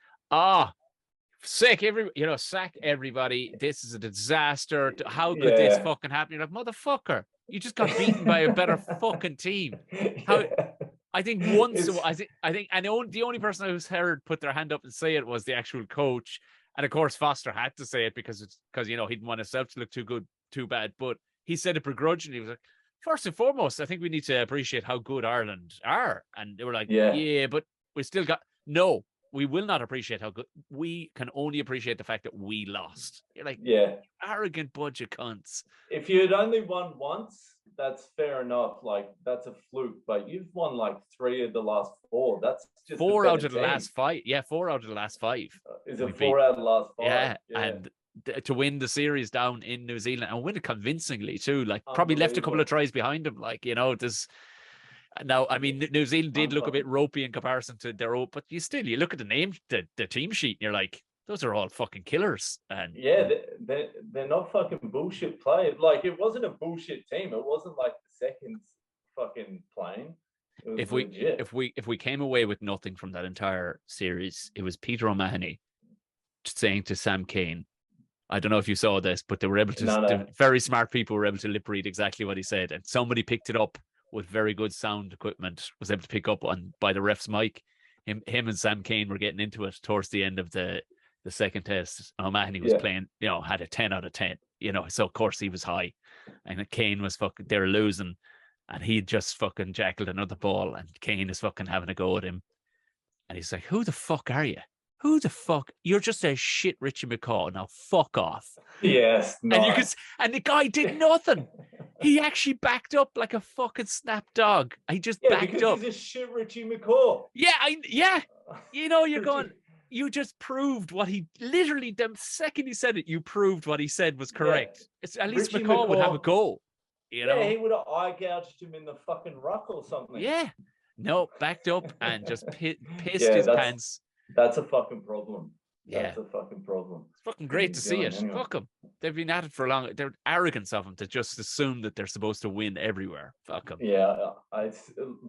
sack everybody. This is a disaster. How could this Yeah. fucking happen? You're like, motherfucker, you just got beaten by a better fucking team. How? I think once, and the only person I was heard put their hand up and say it was the actual coach. And of course, Foster had to say it because he didn't want himself to look too bad. But he said it begrudgingly. He was like, first and foremost, I think we need to appreciate how good Ireland are. And they were like, yeah, but we still got, no, we will not appreciate how good. We can only appreciate the fact that we lost. You're like, yeah, arrogant bunch of cunts. if you had only won once, that's fair enough. Like, that's a fluke, but you've won like 3 of the last 4. That's just 4 out of the team. last 5. Yeah, 4 out of the last 5. Is it 4 out of the last 5? Yeah. And to win the series down in New Zealand and win it convincingly too, like probably left a couple of tries behind them. Like, this. Now, I mean, New Zealand did look a bit ropey in comparison to their own, but you look at the name, the team sheet, and you're like, those are all fucking killers. And yeah, they're not fucking bullshit players. Like, it wasn't a bullshit team. It wasn't like the seconds fucking playing. It was legit. If we came away with nothing from that entire series, it was Peter O'Mahony saying to Sam Cane, I don't know if you saw this, but they were able to. No. Very smart people were able to lip read exactly what he said, and somebody picked it up with very good sound equipment. Was able to pick up on by the ref's mic. Him and Sam Cane were getting into it towards the end of the second test. O'Mahony was playing, had a 10 out of 10. So of course he was high, and Cane was fucking. They were losing, and he just fucking jackled another ball, and Cane is fucking having a go at him, and he's like, "Who the fuck are you? Who the fuck? You're just a shit Richie McCaw. Now fuck off." Yes, nice. And the guy did nothing. He actually backed up like a fucking snap dog. He just backed up. He's a shit Richie McCaw. Yeah. You're going. You just proved what he literally. The second he said it, you proved what he said was correct. Yeah. It's at least McCaw would have a goal. Yeah, he would have eye gouged him in the fucking ruck or something. Yeah. No, backed up and just pissed his pants. That's a fucking problem. That's a fucking problem. It's fucking great to see it. Anyway. Fuck them. They've been at it for a long. They're arrogance of them to just assume that they're supposed to win everywhere. Fuck them. Yeah,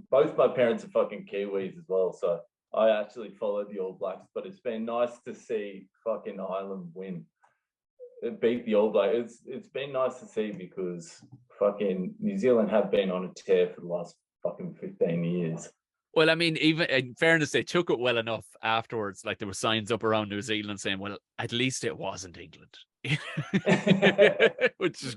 both my parents are fucking Kiwis as well, so I actually followed the All Blacks. But it's been nice to see fucking Ireland win. It beat the All Blacks. It's been nice to see because fucking New Zealand have been on a tear for the last fucking 15 years. Well, I mean, even in fairness, they took it well enough afterwards. Like there were signs up around New Zealand saying, well, at least it wasn't England, which is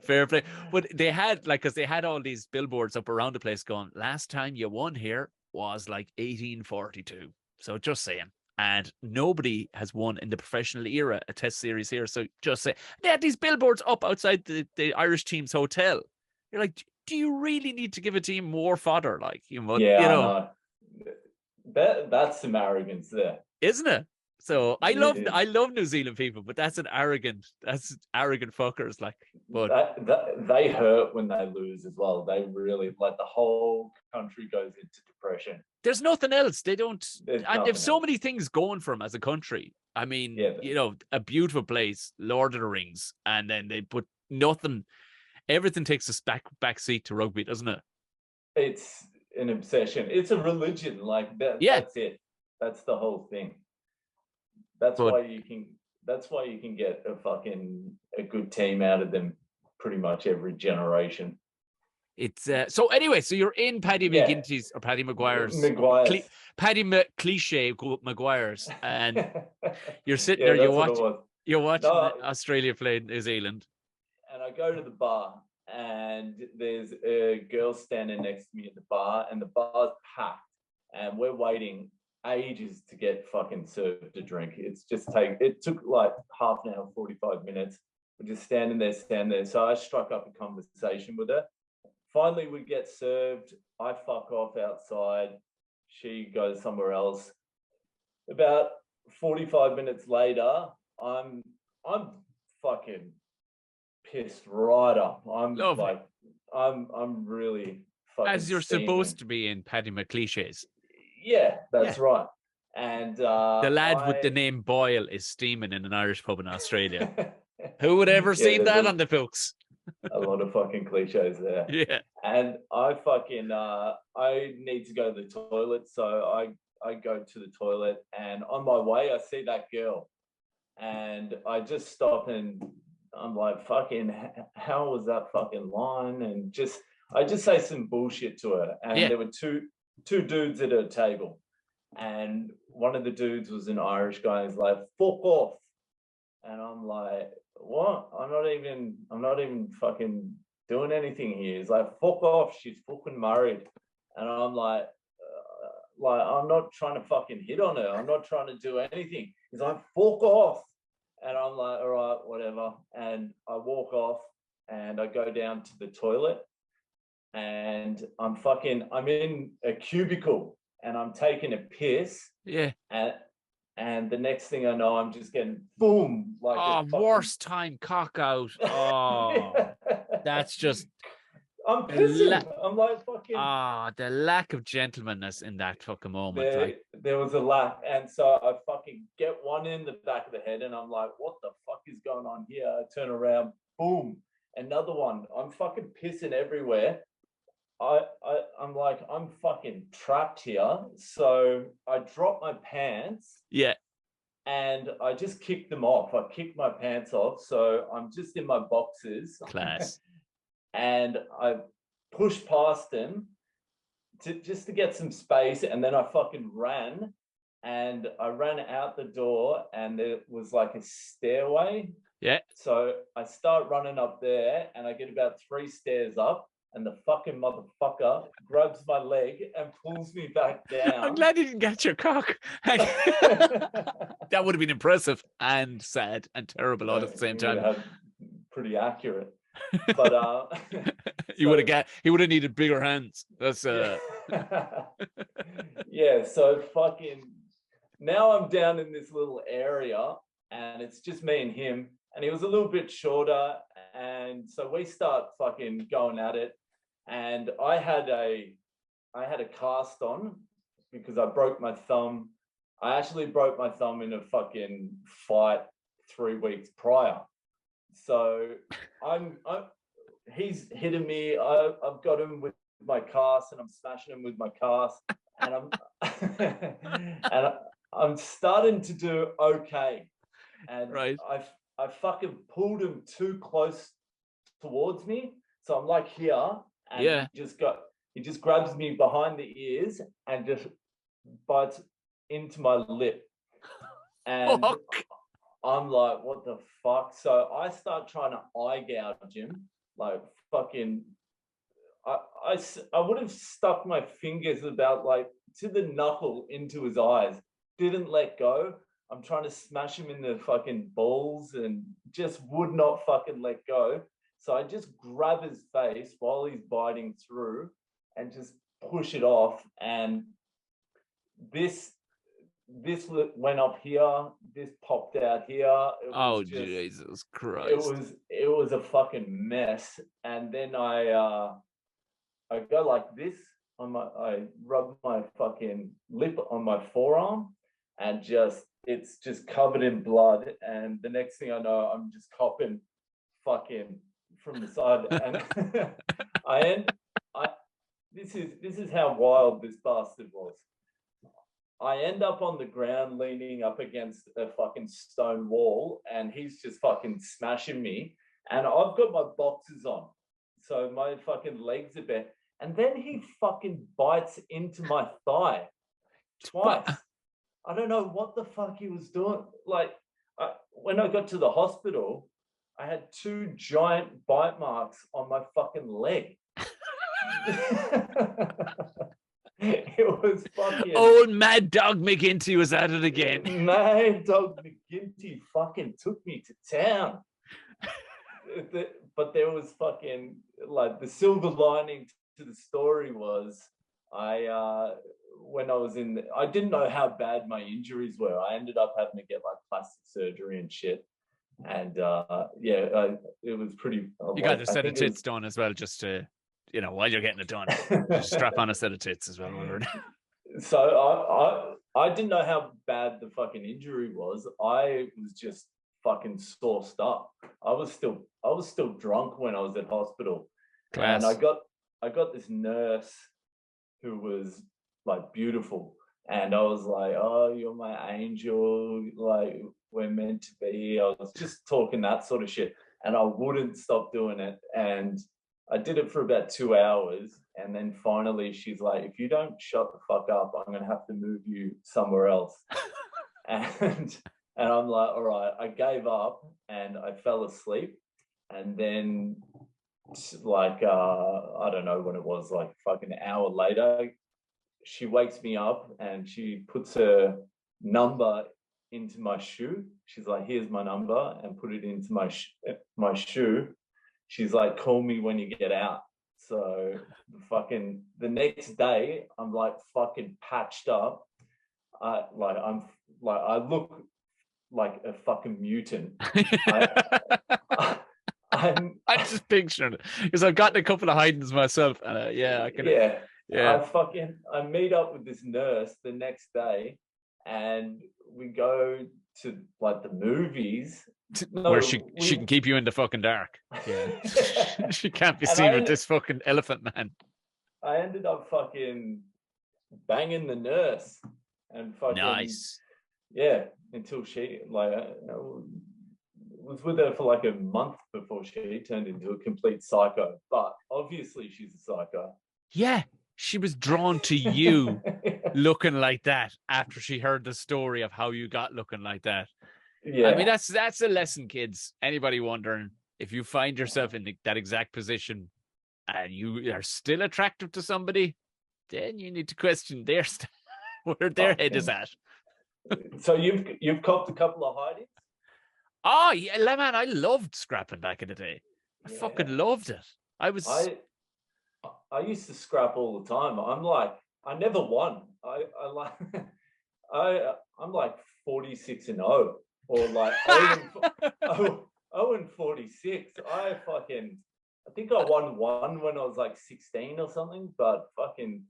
fair play. But they had because they had all these billboards up around the place going, last time you won here was like 1842. So just saying. And nobody has won in the professional era a test series here. So just say they had these billboards up outside the Irish team's hotel. You're like, do you really need to give a team more fodder? Like, that's some arrogance there, isn't it? So I love New Zealand people, but that's arrogant fuckers. Like, but they hurt when they lose as well. They really the whole country goes into depression. There's nothing else. They don't, and they've so many things going for them as a country. I mean, a beautiful place, Lord of the Rings, and then they put nothing. Everything takes a back seat to rugby, doesn't it? It's an obsession. It's a religion. Like that. Yeah. That's it. That's the whole thing. That's why you can get a good team out of them pretty much every generation. It's so anyway. So you're in Paddy McGinty's or Paddy Maguire's. Paddy Cliche Maguire's, and you're sitting there. You're watching Australia play New Zealand. And I go to the bar, and there's a girl standing next to me at the bar, and the bar's packed, and we're waiting ages to get fucking served a drink. It took like half an hour, 45 minutes. We're just standing there. So I struck up a conversation with her. Finally, we get served. I fuck off outside. She goes somewhere else. About 45 minutes later, I'm fucking pissed right up. I'm Lovely. like, I'm really fucking As you're steaming. supposed to be in Paddy McCliches. Yeah, that's right. And The lad with the name Boyle is steaming in an Irish pub in Australia. Who would ever seen that on the books? A lot of fucking cliches there. Yeah. And I fucking I need to go to the toilet, so I go to the toilet, and on my way I see that girl, and I just stop and I'm like, fucking, how was that fucking line? And I just say some bullshit to her, and there were two dudes at her table, and one of the dudes was an Irish guy. He's like, fuck off, and I'm like, what? I'm not even fucking doing anything here. He's like, fuck off, she's fucking married. And I'm like I'm not trying to fucking hit on her. I'm not trying to do anything. He's like, fuck off. And I'm like, all right, whatever. And I walk off and I go down to the toilet, and I'm in a cubicle and I'm taking a piss. Yeah. And the next thing I know, I'm just getting boom. Like, worst time cock out. Oh, that's just. I'm pissing. I'm like, fucking. The lack of gentlemanness in that fucking moment. There was a lack. And so I fucking get one in the back of the head, and I'm like, what the fuck is going on here? I turn around, boom, another one. I'm fucking pissing everywhere. I'm like, I'm fucking trapped here. So I drop my pants. Yeah. And I just kicked them off. I kicked my pants off. So I'm just in my boxers. Class. And I pushed past them just to get some space. And then I fucking ran. And I ran out the door, and there was like a stairway. Yeah. So I start running up there, and I get about 3 stairs up. And the fucking motherfucker grabs my leg and pulls me back down. I'm glad you didn't get your cock. That would have been impressive and sad and terrible all at the same time. Pretty accurate. But he would have needed bigger hands. That's yeah, so fucking now I'm down in this little area, and it's just me and him, and he was a little bit shorter, and so we start fucking going at it. And I had a cast on because I broke my thumb. I actually broke my thumb in a fucking fight 3 weeks prior. So he's hitting me. I've got him with my cast, and I'm smashing him with my cast, and I'm starting to do okay. And right. I fucking pulled him too close towards me. So I'm like here, and he just grabs me behind the ears and just bites into my lip. And I'm like, what the fuck? So I start trying to eye gouge him, like fucking. I would have stuck my fingers about like to the knuckle into his eyes. Didn't let go. I'm trying to smash him in the fucking balls and just would not fucking let go. So I just grab his face while he's biting through and just push it off. And this went up here. This popped out here. Jesus Christ! It was a fucking mess. And then I go like this I rub my fucking lip on my forearm, and it's just covered in blood. And the next thing I know, I'm just coughing fucking from the side. And this is how wild this bastard was. I end up on the ground leaning up against a fucking stone wall, and he's just fucking smashing me. And I've got my boxers on, so my fucking legs are bare. And then he fucking bites into my thigh twice. I don't know what the fuck he was doing. Like, when I got to the hospital, I had 2 giant bite marks on my fucking leg. It was fucking. Old Mad Dog McGinty was at it again. Mad Dog McGinty fucking took me to town. but there was fucking like the silver lining to the story was when I was I didn't know how bad my injuries were. I ended up having to get like plastic surgery and shit. And it was pretty. You got a set of tits done as well, just to, while you're getting it done, just strap on a set of tits as well. So I didn't know how bad the fucking injury was. I was just fucking sauced up. I was still drunk when I was at hospital. Class. And I got this nurse who was like beautiful, and I was like, "Oh, you're my angel, like we're meant to be." I was just talking that sort of shit, and I wouldn't stop doing it. And I did it for about 2 hours, and then finally she's like, "If you don't shut the fuck up, I'm gonna have to move you somewhere else." and I'm like, "All right." I gave up and I fell asleep, and then like I don't know when it was, like fucking an hour later, she wakes me up and she puts her number into my shoe. She's like, "Here's my number," and put it into my shoe. She's like, "Call me when you get out." So fucking the next day, I'm like fucking patched up. I look like a fucking mutant. I'm just picturing it because I've gotten a couple of hidings myself. I can. Yeah. I meet up with this nurse the next day, and we go to like the movies where she can keep you in the fucking dark. Yeah, she can't be seen with this fucking elephant man. I ended up fucking banging the nurse and fucking nice. Yeah, until she was with her for like a month before she turned into a complete psycho. But obviously she's a psycho. Yeah, she was drawn to you looking like that after she heard the story of how you got looking like that. Yeah, I mean that's a lesson, kids. Anybody wondering, if you find yourself in that exact position and you are still attractive to somebody, then you need to question where their head is at. So you've copped a couple of hidings? Oh yeah, man, I loved scrapping back in the day. I fucking loved it. I used to scrap all the time. I'm like, I never won. I'm like 46-0, or like 0 and 46. I think I won one when I was like 16 or something, but fucking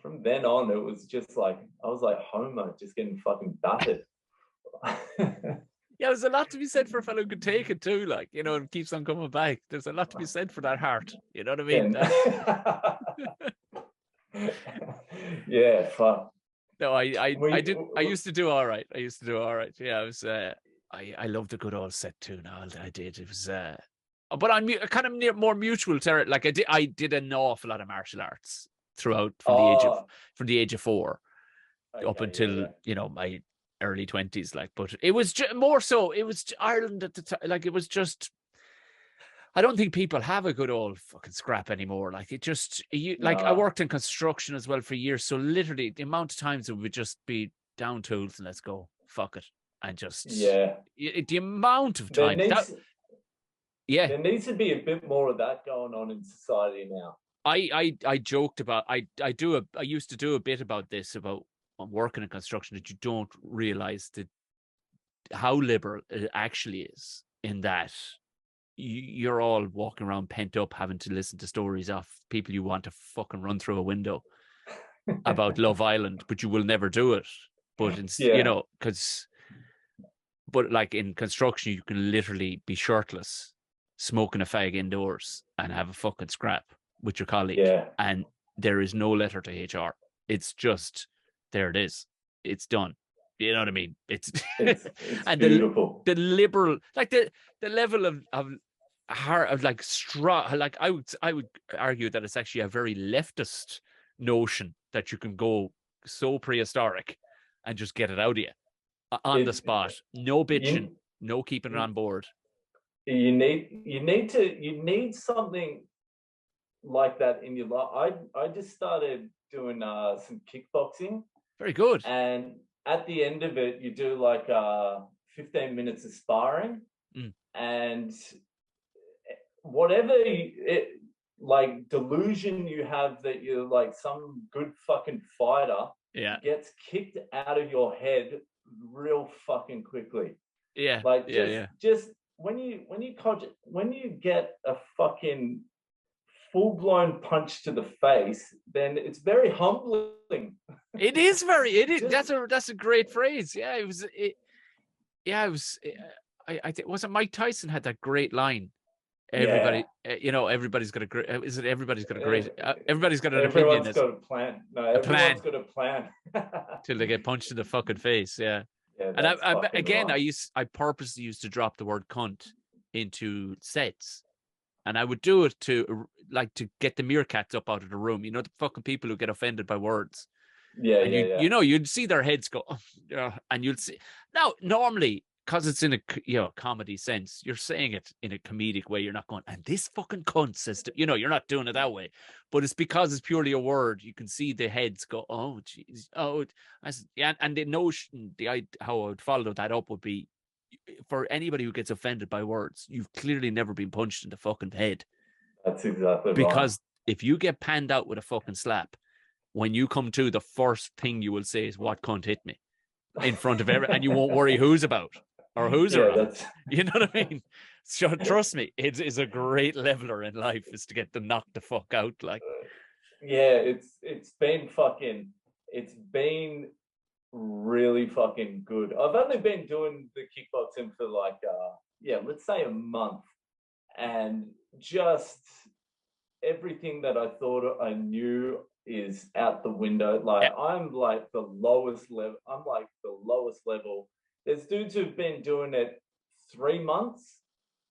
from then on, it was just like, I was like Homer, just getting fucking battered. Yeah, there's a lot to be said for a fellow who could take it too, like, and keeps on coming back. There's a lot to be said for that heart. You know what I mean? Yeah, fuck. No, I used to do all right. Yeah, I was I loved a good old set too. No, I did. It was but I'm kind of near more mutual territory. Like I did an awful lot of martial arts throughout from the age of 4 up until my early 20s, like, but it was more so it was Ireland at the time. Like, it was just, I don't think people have a good old fucking scrap anymore. Like, it just I worked in construction as well for years, so literally the amount of times it would just be down tools and let's go, fuck it, and just the amount of time there needs to be a bit more of that going on in society now. I joked about I used to do a bit about this, about working in construction, that you don't realize how liberal it actually is, in that you're all walking around pent up, having to listen to stories of people you want to fucking run through a window about Love Island, but you will never do it. But but like in construction, you can literally be shirtless, smoking a fag indoors, and have a fucking scrap with your colleague, and there is no letter to HR. It's just, there it is. It's done. You know what I mean? It's and beautiful. The liberal, like the level of like strong. Like I would argue that it's actually a very leftist notion that you can go so prehistoric and just get it out of you on the spot. No bitching, no keeping it on board. You need something like that in your life. I just started doing some kickboxing. Very good. And at the end of it, you do like 15 minutes of sparring, and whatever like delusion you have that you're like some good fucking fighter gets kicked out of your head real fucking quickly. Yeah. Like Yeah. just when you get a fucking full-blown punch to the face, then it's very humbling. It is very. It is. Just- That's a great phrase. Yeah. It was. It was. I think wasn't Mike Tyson had that great line. Everybody, everybody's got a great. Is it everybody's got a great? Everybody's got an opinion. Everyone's got a plan. No, everyone's got a plan. Till they get punched in the fucking face. Yeah. Yeah, And right. I purposely used to drop the word cunt into sets, and I would do it to get the meerkats up out of the room. You know, the fucking people who get offended by words. Yeah, and you'd see their heads go, oh, and you'd see. Now, normally, because it's in a comedy sense, you're saying it in a comedic way. You're not going, and this fucking cunt says, you're not doing it that way. But it's because it's purely a word. You can see the heads go, oh, jeez, oh, and the notion, how I would follow that up would be, for anybody who gets offended by words, you've clearly never been punched in the fucking head. That's exactly right. Because if you get panned out with a fucking slap, when you come to, the first thing you will say is, what cunt hit me? In front of and you won't worry who's about or who's around. You know what I mean? So trust me, it is a great leveler in life, is to get them knocked the fuck out. Like, yeah, it's been really fucking good. I've only been doing the kickboxing for like let's say a month, and just everything that I thought I knew is out the window. Like I'm like the lowest level. I'm like the lowest level. There's dudes who've been doing it 3 months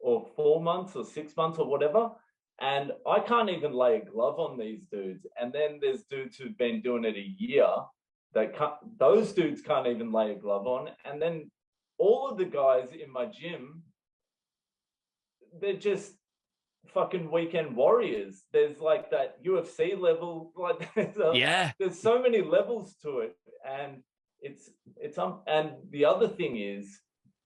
or 4 months or 6 months or whatever, and I can't even lay a glove on these dudes. And then there's dudes who've been doing it a year those dudes can't even lay a glove on. And then all of the guys in my gym, they're just fucking weekend warriors. There's like that UFC level, like there's so many levels to it, and it's and the other thing is,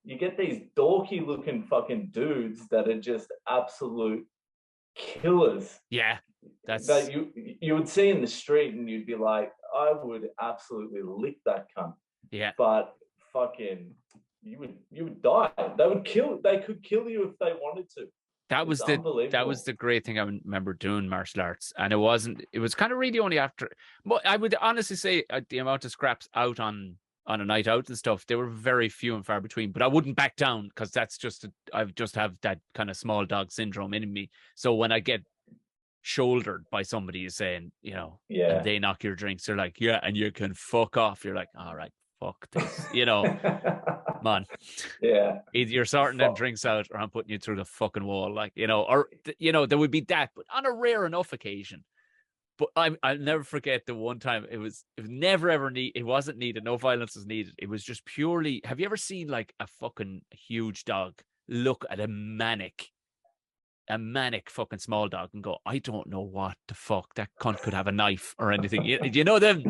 you get these dorky looking fucking dudes that are just absolute killers. Yeah, that you would see in the street, and you'd be like, I would absolutely lick that cunt. Yeah, but fucking, you would die. They could kill you if they wanted to. That was the great thing I remember doing martial arts, and it was kind of really only after. But I would honestly say the amount of scraps out on a night out and stuff, they were very few and far between. But I wouldn't back down, because that's I just have that kind of small dog syndrome in me. So when I get shouldered by somebody saying, and they knock your drinks, they're like, yeah, and you can fuck off. You're like, all right, fuck this, man. Yeah. Either you're sorting them drinks out, or I'm putting you through the fucking wall. Like, or there would be that, but on a rare enough occasion. But I'll never forget the one time it never ever it wasn't needed. No violence was needed. It was just purely, have you ever seen like a fucking huge dog look at a manic fucking small dog and go, I don't know what the fuck, that cunt could have a knife or anything. You know them?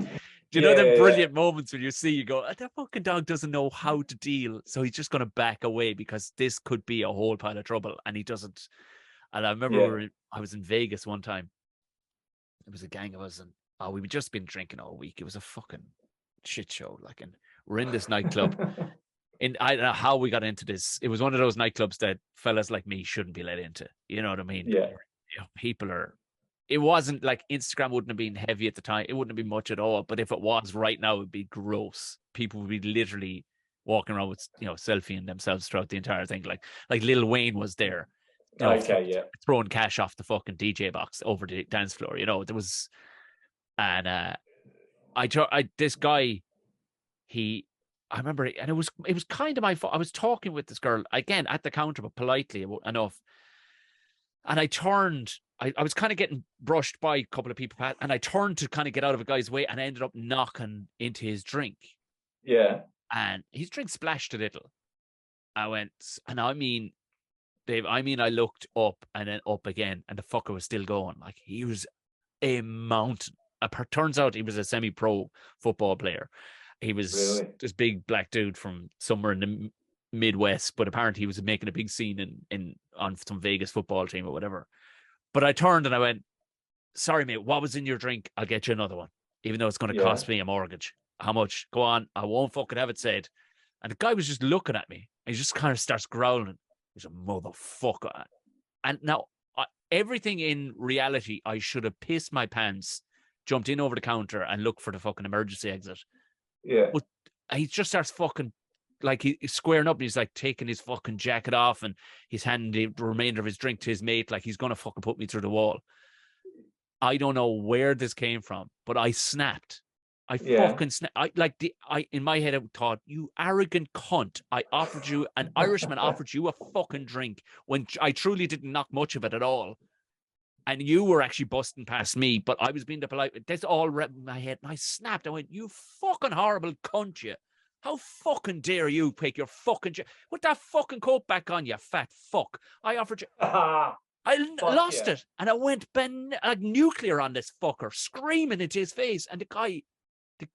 Do you know them brilliant moments when you go, that fucking dog doesn't know how to deal, so he's just going to back away because this could be a whole pile of trouble, and he doesn't. And I remember I was in Vegas one time. It was a gang of us, and we'd just been drinking all week. It was a fucking shit show. Like, and we're in this nightclub. And I don't know how we got into this. It was one of those nightclubs that fellas like me shouldn't be let into. You know what I mean? Yeah. People are. It wasn't like Instagram wouldn't have been heavy at the time. It wouldn't have been much at all. But if it was right now, it'd be gross. People would be literally walking around with selfieing themselves throughout the entire thing. Like Lil Wayne was there. Throwing cash off the fucking DJ box over the dance floor. There was, and this guy, I remember, and it was kind of my fault. I was talking with this girl again at the counter, but politely enough. And I turned, I was kind of getting brushed by a couple of people, and I turned to kind of get out of a guy's way, and I ended up knocking into his drink. Yeah. And his drink splashed a little. I went, and I mean, Dave, I looked up and then up again, and the fucker was still going. Like, he was a mountain. Turns out he was a semi-pro football player. He was this big black dude from somewhere in the Midwest, but apparently he was making a big scene on some Vegas football team or whatever. But I turned and I went, sorry, mate, what was in your drink? I'll get you another one, even though it's going to cost me a mortgage. How much? Go on. I won't fucking have it said. And the guy was just looking at me. And he just kind of starts growling. He's a motherfucker. And now, everything in reality, I should have pissed my pants, jumped in over the counter and looked for the fucking emergency exit. Yeah. But he just starts fucking, like, he's squaring up and he's like taking his fucking jacket off and he's handing the remainder of his drink to his mate like he's going to fucking put me through the wall. I don't know where this came from, but I snapped. I fucking snapped. In my head, I thought, you arrogant cunt. An Irishman offered you a fucking drink when I truly didn't knock much of it at all. And you were actually busting past me, but I was being the polite. That's all in my head. And I snapped. I went, you fucking horrible cunt, you. How fucking dare you take your fucking... Put that fucking coat back on, you fat fuck. I offered you... I lost it. And I went like nuclear on this fucker, screaming into his face. And the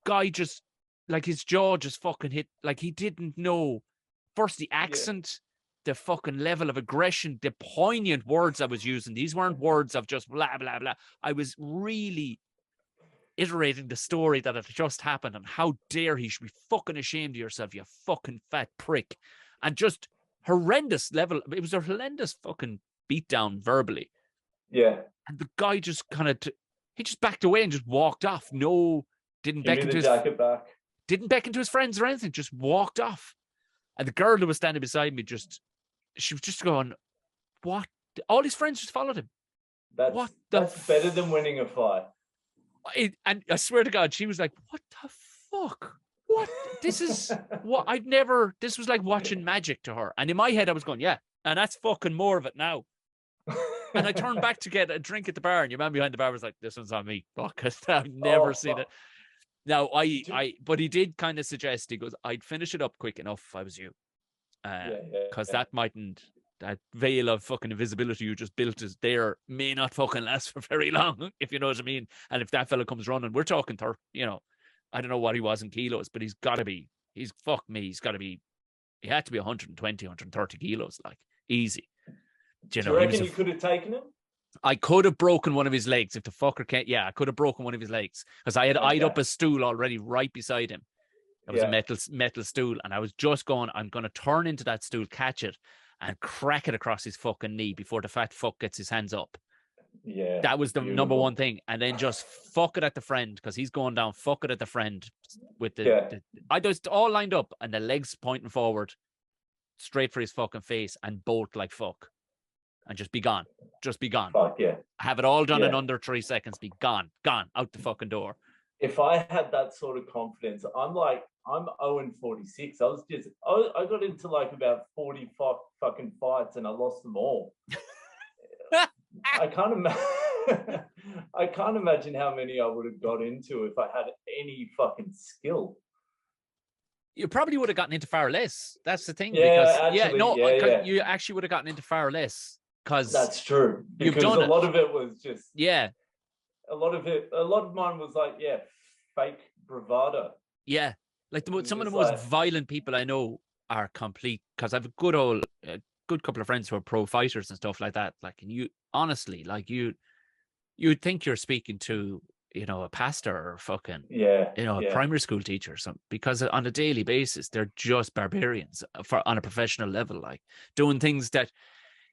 guy just, like, his jaw just fucking hit, like, he didn't know. First, the accent, the fucking level of aggression, the poignant words I was using. These weren't words of just blah, blah, blah. I was really iterating the story that had just happened and how dare he should be fucking ashamed of yourself, you fucking fat prick. And just horrendous level. It was a horrendous fucking beat down verbally. Yeah. And the guy just kind of, he just backed away and just walked off. No, didn't beckon to his friends or anything, just walked off. And the girl who was standing beside me she was just going, what? All his friends just followed him. That's better than winning a fight. And I swear to God, she was like, what the fuck? What? This is what this was like watching magic to her. And in my head, I was going, yeah, and that's fucking more of it now. And I turned back to get a drink at the bar, and your man behind the bar was like, this one's on me. Fuck, I've never seen it. Now, but he did kind of suggest, he goes, I'd finish it up quick enough if I was you. Because that veil of fucking invisibility you just built may not fucking last for very long, if you know what I mean. And if that fella comes running, we're talking, I don't know what he was in kilos, but he had to be, he had to be 120, 130 kilos, like, easy. Do you reckon you could have taken him? I could have broken one of his legs if the fucker can't. Yeah, I could have broken one of his legs because I had eyed up a stool already right beside him. It was a metal stool, and I was just going, I'm going to turn into that stool, catch it, and crack it across his fucking knee before the fat fuck gets his hands up. Yeah, that was the number one thing, and then just fuck it at the friend because he's going down. Fuck it at the friend with I just all lined up, and the legs pointing forward, straight for his fucking face, and bolt like fuck. And just be gone. Just be gone. Fuck yeah. Have it all done in under 3 seconds. Be gone. Gone. Out the fucking door. If I had that sort of confidence, I'm 0-46. I got into like about 40 fucking fights and I lost them all. I can't imagine how many I would have got into if I had any fucking skill. You probably would have gotten into far less. That's the thing. Yeah, because you actually would have gotten into far less. Because that's true. Because a lot of it was just a lot of mine was like fake bravado. Yeah, like some of the most violent people I know are complete. Because I have a good couple of friends who are pro fighters and stuff like that. Like, and you honestly, like you'd think you're speaking to a pastor or fucking a primary school teacher or something, because on a daily basis they're just barbarians on a professional level, like doing things that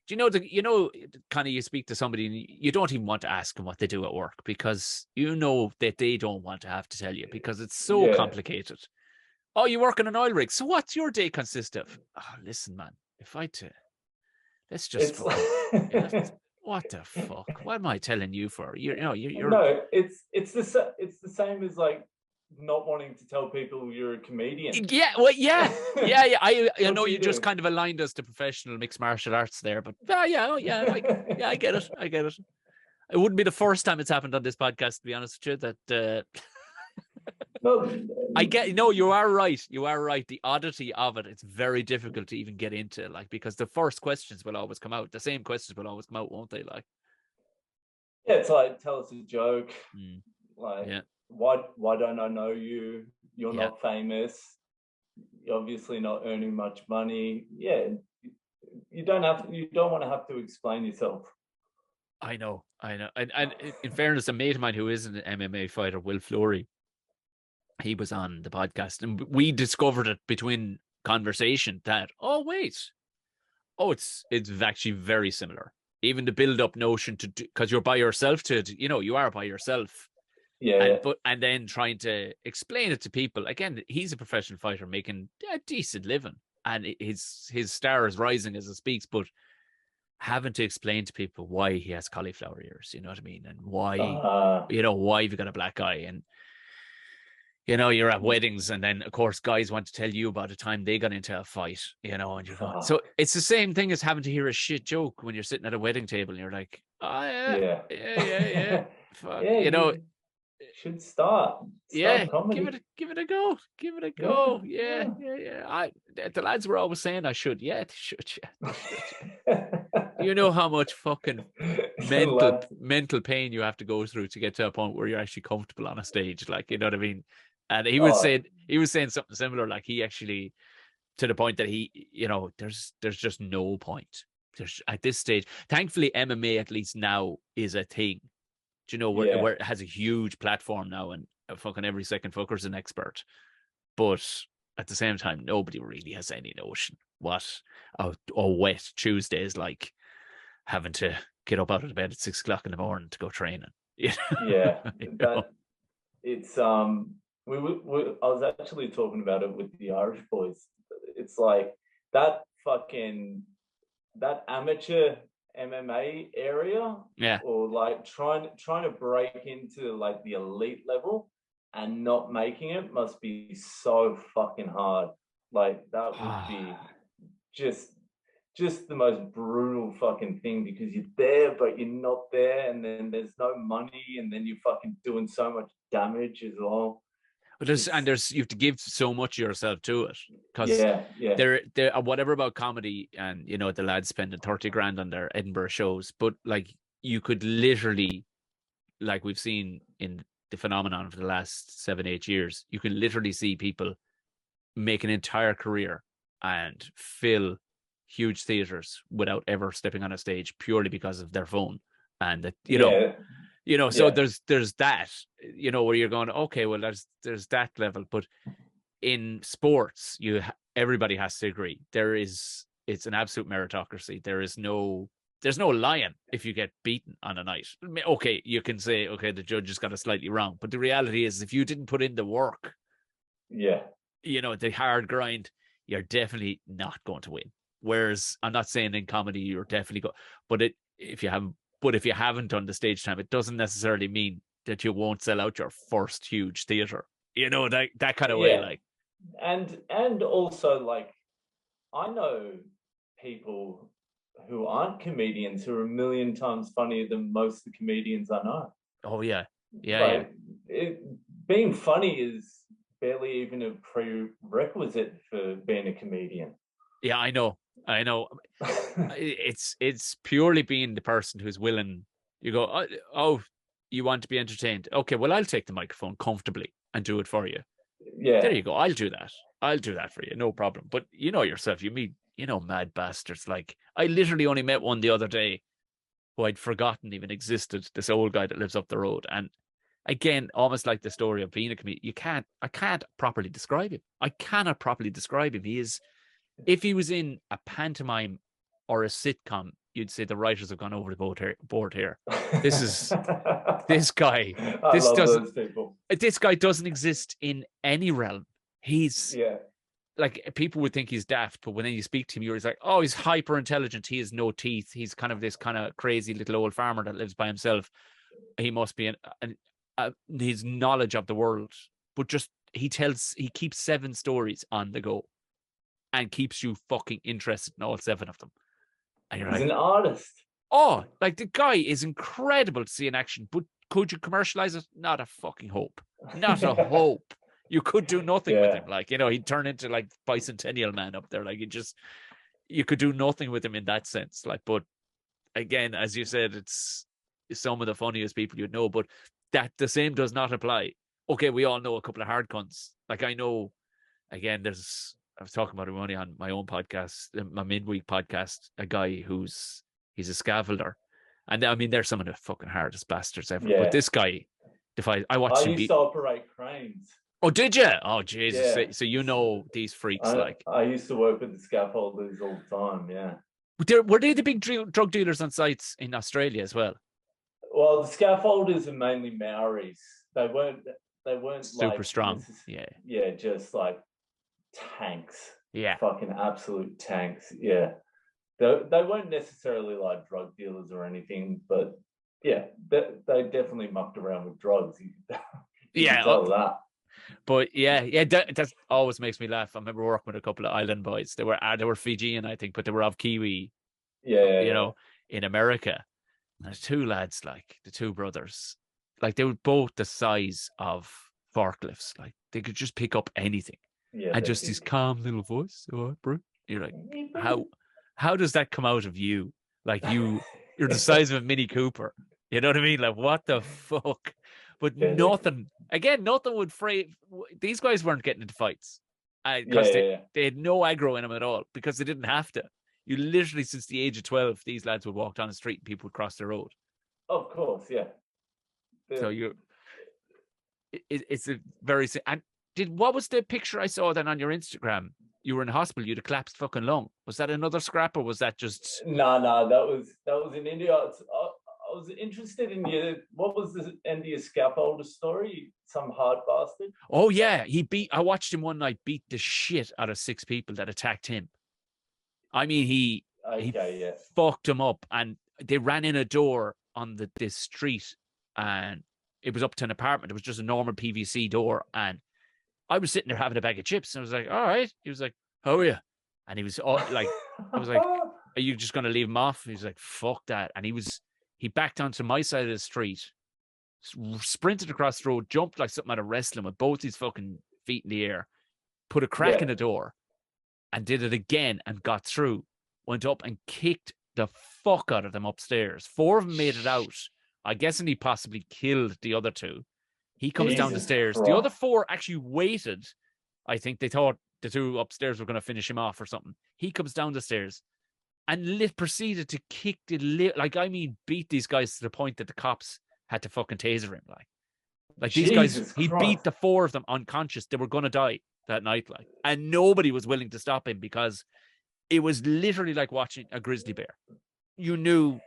kind of you speak to somebody and you don't even want to ask them what they do at work because that they don't want to have to tell you because it's so complicated. Oh, you work in an oil rig, so what's your day consist of? Oh, listen, man, let's just what the fuck? What am I telling you for? You're no, it's the same as like not wanting to tell people you're a comedian. Yeah, well, yeah. I know you just kind of aligned us to professional mixed martial arts there, but I get it. It wouldn't be the first time it's happened on this podcast, to be honest with you. That you are right. You are right. The oddity of it, it's very difficult to even get into, like, because the first questions will always come out. The same questions will always come out, won't they? Like, yeah, it's like, tell us a joke. Like, why don't I know you? You're not famous. You're obviously not earning much money. Yeah, you don't want to have to explain yourself. I know. And in fairness, a mate of mine who is an MMA fighter, Will Flory, he was on the podcast, and we discovered it between conversation that, oh wait, it's actually very similar. Even the build-up notion to, because you're by yourself, you are by yourself. Yeah. And then trying to explain it to people. Again, he's a professional fighter making a decent living, and his star is rising as it speaks. But having to explain to people why he has cauliflower ears, you know what I mean, and why why have you got a black eye, and you're at weddings, and then of course guys want to tell you about a time they got into a fight, and you're going. So it's the same thing as having to hear a shit joke when you're sitting at a wedding table and you're like, oh yeah. Fuck. Yeah, should start comedy. Give it a go. Yeah. The lads were always saying I should. Yeah, you know how much fucking mental pain you have to go through to get to a point where you're actually comfortable on a stage, like, you know what I mean? And he was saying something similar, like he actually, to the point that he, there's just no point. There's, at this stage, thankfully MMA at least now is a thing. Do you know where it has a huge platform now, and fucking every second fucker's an expert. But at the same time, nobody really has any notion what a wet Tuesday is like, having to get up out of bed at 6 o'clock in the morning to go training. Yeah, it's I was actually talking about it with the Irish boys. It's like that amateur MMA area, or like trying to break into like the elite level and not making it must be so fucking hard. Like that would be just the most brutal fucking thing, because you're there but you're not there, and then there's no money, and then you're fucking doing so much damage as well. But you have to give so much of yourself to it, because there whatever about comedy, and the lads spending 30 grand on their Edinburgh shows, but like you could literally, like we've seen in the phenomenon for the last 7-8 years, you can literally see people make an entire career and fill huge theaters without ever stepping on a stage, purely because of their phone. And that so there's that, where you're going, okay, well, there's that level. But in sports, everybody has to agree, it's an absolute meritocracy. There's no lying if you get beaten on a night. Okay, you can say, okay, the judge has got it slightly wrong, but the reality is, if you didn't put in the work, the hard grind, you're definitely not going to win. Whereas I'm not saying in comedy you're definitely but if you haven't done the stage time, it doesn't necessarily mean that you won't sell out your first huge theater. That kind of way, like. And also, like, I know people who aren't comedians who are a million times funnier than most of the comedians I know. Oh yeah. Being funny is barely even a prerequisite for being a comedian. Yeah, I know. It's purely being the person who's willing. You go, oh, you want to be entertained? Okay, well, I'll take the microphone comfortably and do it for you. Yeah, there you go. I'll do that for you, no problem. But yourself, you meet mad bastards. Like, I literally only met one the other day who I'd forgotten even existed. This old guy that lives up the road, and again, almost like the story of being a comedian, I can't properly describe him. I cannot properly describe him. He is. If he was in a pantomime or a sitcom, you'd say the writers have gone over the board here. This guy. This guy doesn't exist in any realm. He's like, people would think he's daft, but when you speak to him, you're like, oh, he's hyper intelligent. He has no teeth. He's kind of this kind of crazy little old farmer that lives by himself. He must be his knowledge of the world, but just he keeps 7 stories on the go, and keeps you fucking interested in all 7 of them. And you're He's an artist. Oh, like, the guy is incredible to see in action, but could you commercialize it? Not a fucking hope. Not a hope. You could do nothing with him. Like, he'd turn into like Bicentennial Man up there. Like, you could do nothing with him in that sense. Like, but again, as you said, it's some of the funniest people you'd know, but that the same does not apply. Okay, we all know a couple of hard cunts. Like, I know, again, there's I was talking about him only on my own podcast, my midweek podcast, a guy he's a scaffolder. And I mean, they're some of the fucking hardest bastards ever. But Yeah. this guy defies. I I watched him used beat. to operate cranes. Oh, did you? Oh, Jesus. Yeah. So you know these freaks, like. I used to work with the scaffolders all the time. Yeah. Were they the big drug dealers on sites in Australia as well? Well, the scaffolders are mainly Maoris. They weren't Super like strong. Yeah. Yeah, just like tanks. Yeah. Fucking absolute tanks. Yeah. They weren't necessarily like drug dealers or anything, but yeah, they definitely mucked around with drugs. You can tell that. But yeah, that always makes me laugh. I remember working with a couple of island boys. They were Fijian, I think, but they were of Kiwi. Yeah, you know, in America. And there's two lads, like the two brothers, like they were both the size of forklifts. Like they could just pick up anything. Yeah, And just this calm little voice. All right, bro. You're like, how does that come out of you? Like you're the size of a Mini Cooper. You know what I mean? Like what the fuck? But nothing would fray. These guys weren't getting into fights because they had no aggro in them at all because they didn't have to. You literally, since the age of 12, these lads would walk down the street and people would cross the road. Of course, yeah. So it's a very, and what was the picture I saw then on your Instagram? You were in hospital, you had a collapsed fucking lung. Was that another scrap or was that just? No, that was in India. I was interested in what was the India scaffolder story? Some hard bastard. Oh yeah, I watched him one night beat the shit out of 6 people that attacked him. I mean, he fucked him up, and they ran in a door on this street, and it was up to an apartment. It was just a normal PVC door, and I was sitting there having a bag of chips, and I was like, "All right." He was like, "How are you?" And he was like, "I was like, are you just going to leave him off?" He was like, "Fuck that," and he backed onto my side of the street, sprinted across the road, jumped like something out of wrestling with both his fucking feet in the air, put a crack in the door, and did it again and got through, went up and kicked the fuck out of them upstairs. 4 of them made it out. I'm guessing he possibly killed the other 2. He comes down the stairs. Christ. The other 4 actually waited. I think they thought the 2 upstairs were going to finish him off or something. He comes down the stairs and proceeded to kick beat these guys to the point that the cops had to fucking taser him. Like these guys, he beat the 4 of them unconscious. They were going to die that night, and nobody was willing to stop him because it was literally like watching a grizzly bear. You knew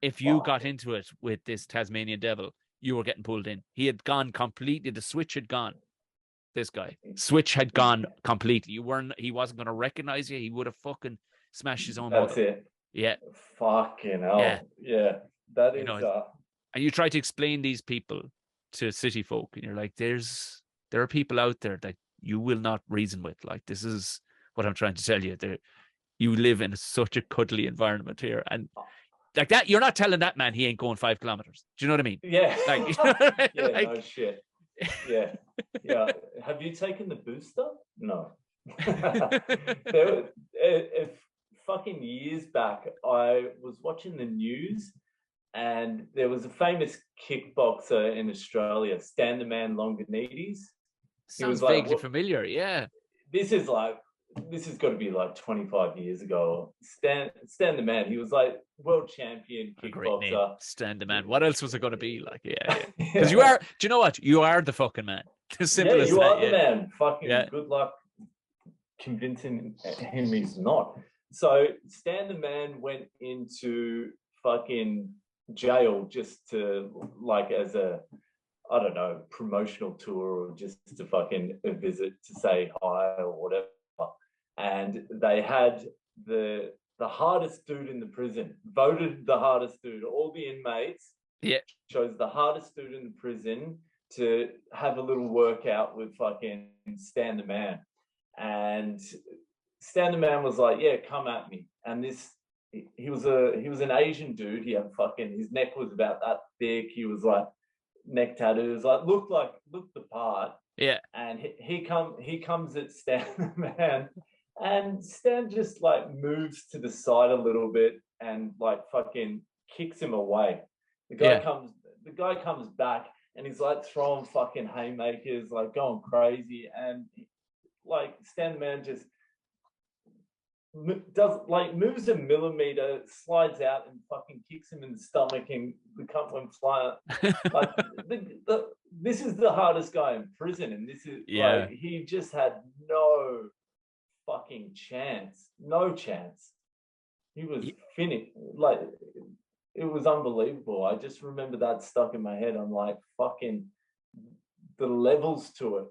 if you got into it with this Tasmanian devil, you were getting pulled in. He had gone completely. The switch had gone. This guy switch had gone completely. He wasn't going to recognize you. He would have fucking smashed his own. That's mother. it. Yeah. Fucking hell. Yeah. That is. And you try to explain these people to city folk, and you're like, there are people out there that you will not reason with. Like, this is what I'm trying to tell you. You live in such a cuddly environment here, and like that, you're not telling that man he ain't going 5 kilometers. Do you know what I mean? Yeah. Like, you know what I mean? No shit. Yeah. Yeah. Have you taken the booster? No. Fucking years back, I was watching the news, and there was a famous kickboxer in Australia, Stan the Man Longanides. Sounds vaguely familiar, yeah. This has got to be like 25 years ago. Stan the Man, he was like world champion kickboxer. Great name, Stan the Man. What else was it going to be like? Yeah. Because you are, do you know what? You are the fucking man. As simple as you that. Are the man. Fucking good luck convincing him he's not. So Stan the Man went into fucking jail just to, like, as a, I don't know, promotional tour, or just to fucking visit to say hi or whatever. And they had the hardest dude in the prison, voted the hardest dude. All the inmates chose the hardest dude in the prison to have a little workout with fucking Stan the Man. And Stan the Man was like, yeah, come at me. And he was an Asian dude. He had his neck was about that thick. He was like neck tattoos, looked the part. Yeah. And he comes at Stan the Man, and Stan just like moves to the side a little bit and like fucking kicks him away. The guy comes back, and he's like throwing fucking haymakers, like going crazy, and like Stan the Man just moves a millimeter, slides out and fucking kicks him in the stomach, and the cunt went flying. Like this is the hardest guy in prison, and this is like he just had no fucking chance, no chance. He was finished. Like it was unbelievable. I just remember that stuck in my head. I'm like, fucking the levels to it.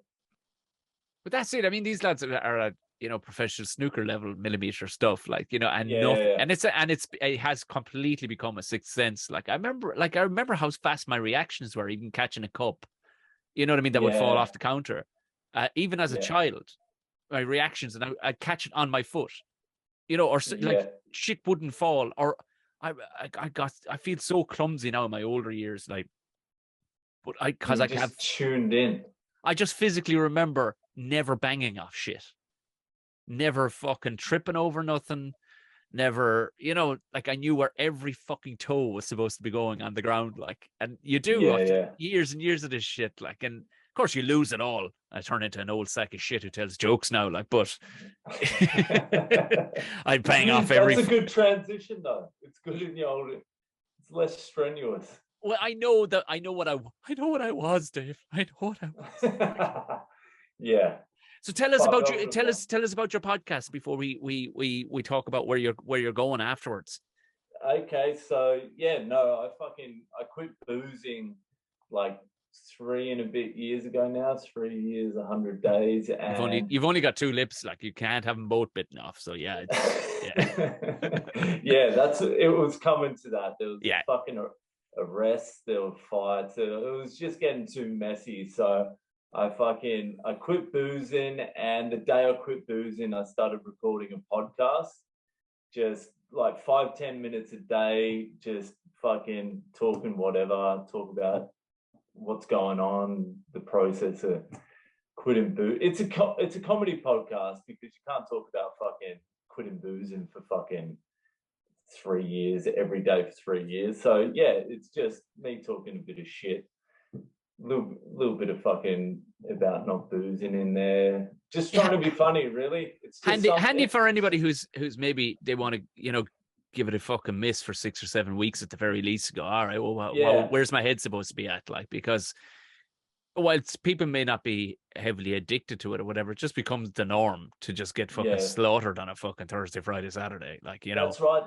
But that's it. I mean, these lads are at, professional snooker level millimeter stuff, like, and nothing. And it has completely become a sixth sense. Like I remember how fast my reactions were, even catching a cup. You know what I mean? That would fall off the counter. Even as a child, my reactions, and I'd catch it on my foot. Or like shit wouldn't fall, or I feel so clumsy now in my older years, like, but I have tuned in. I just physically remember never banging off shit, never fucking tripping over nothing, never, like I knew where every fucking toe was supposed to be going on the ground, like, and you do after years and years of this shit, like, and of course you lose it all. I turn into an old sack of shit who tells jokes now, like, but I bang off every. That's a good transition, though. It's good in the old. It's less strenuous. Well, I know what I was, Dave. I know what I was. Yeah. So tell us about you. Tell us about your podcast before we talk about where you're going afterwards. Okay, so I quit boozing like 3 and a bit years ago now. 3 years, 100 days, and you've only got 2 lips. Like you can't have them both bitten off. So yeah, it was coming to that. There was fucking arrests, there were fights. It was just getting too messy. So I quit boozing, and the day I quit boozing, I started recording a podcast, just like 5-10 minutes a day, just fucking talking whatever, talk about what's going on, the process of quitting booze. It's a comedy podcast because you can't talk about fucking quitting boozing for fucking 3 years every day for 3 years. So it's just me talking a bit of shit. Little bit of fucking about not boozing in there, just trying to be funny, really. It's just handy for anybody who's maybe they want to give it a fucking miss for 6 or 7 weeks at the very least. Go, all right, well, where's my head supposed to be at? Like, because while people may not be heavily addicted to it or whatever, it just becomes the norm to just get fucking slaughtered on a fucking Thursday, Friday, Saturday. Like, That's right.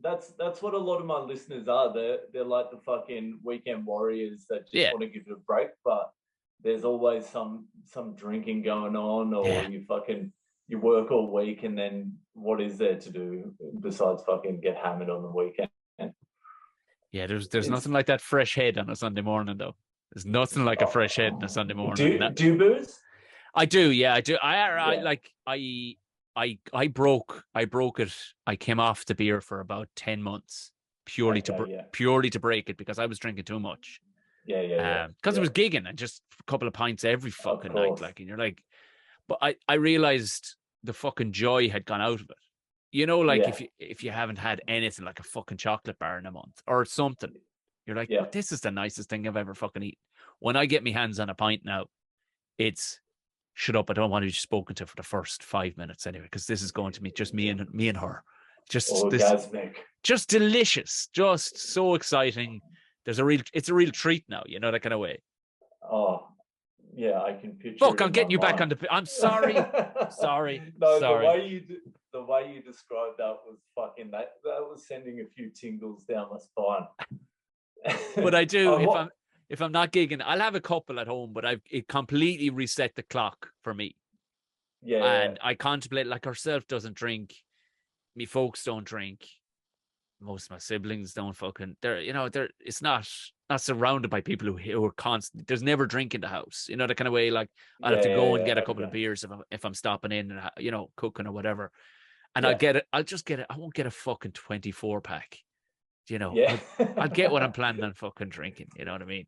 That's what a lot of my listeners are. They're like the fucking weekend warriors that just want to give it a break, but there's always some drinking going on, or you work all week, and then what is there to do besides fucking get hammered on the weekend? Yeah, there's nothing like that fresh head on a Sunday morning, though. There's nothing like a fresh head on a Sunday morning. Do you booze? I do, I do. I broke it. I came off the beer for about 10 months purely to break it, because I was drinking too much. Because it was gigging and just a couple of pints every fucking night, like, and you're like, but I realized the fucking joy had gone out of it. If you haven't had anything like a fucking chocolate bar in a month or something, you're like, this is the nicest thing I've ever fucking eaten. When I get my hands on a pint now, it's shut up. I don't want to be spoken to for the first 5 minutes anyway, because this is going to be just me and her. Just orgasmic. Just delicious. Just so exciting. It's a real treat now, that kind of way. Oh, yeah, I can picture. Fuck, I'm getting you back on the. I'm sorry. Sorry. No, sorry. The way you described that was fucking. That was sending a few tingles down my spine. But I do. If I'm not gigging, I'll have a couple at home, but it completely reset the clock for me. And I contemplate, like, herself doesn't drink, me folks don't drink, most of my siblings don't fucking. It's not surrounded by people who are constant. There's never drink in the house, the kind of way. Like, I'll have to go and get a couple of beers if I'm stopping in and cooking or whatever, and I'll get it. I'll just get it. I won't get a fucking 24 pack. I'll get what I'm planning on fucking drinking. You know what I mean?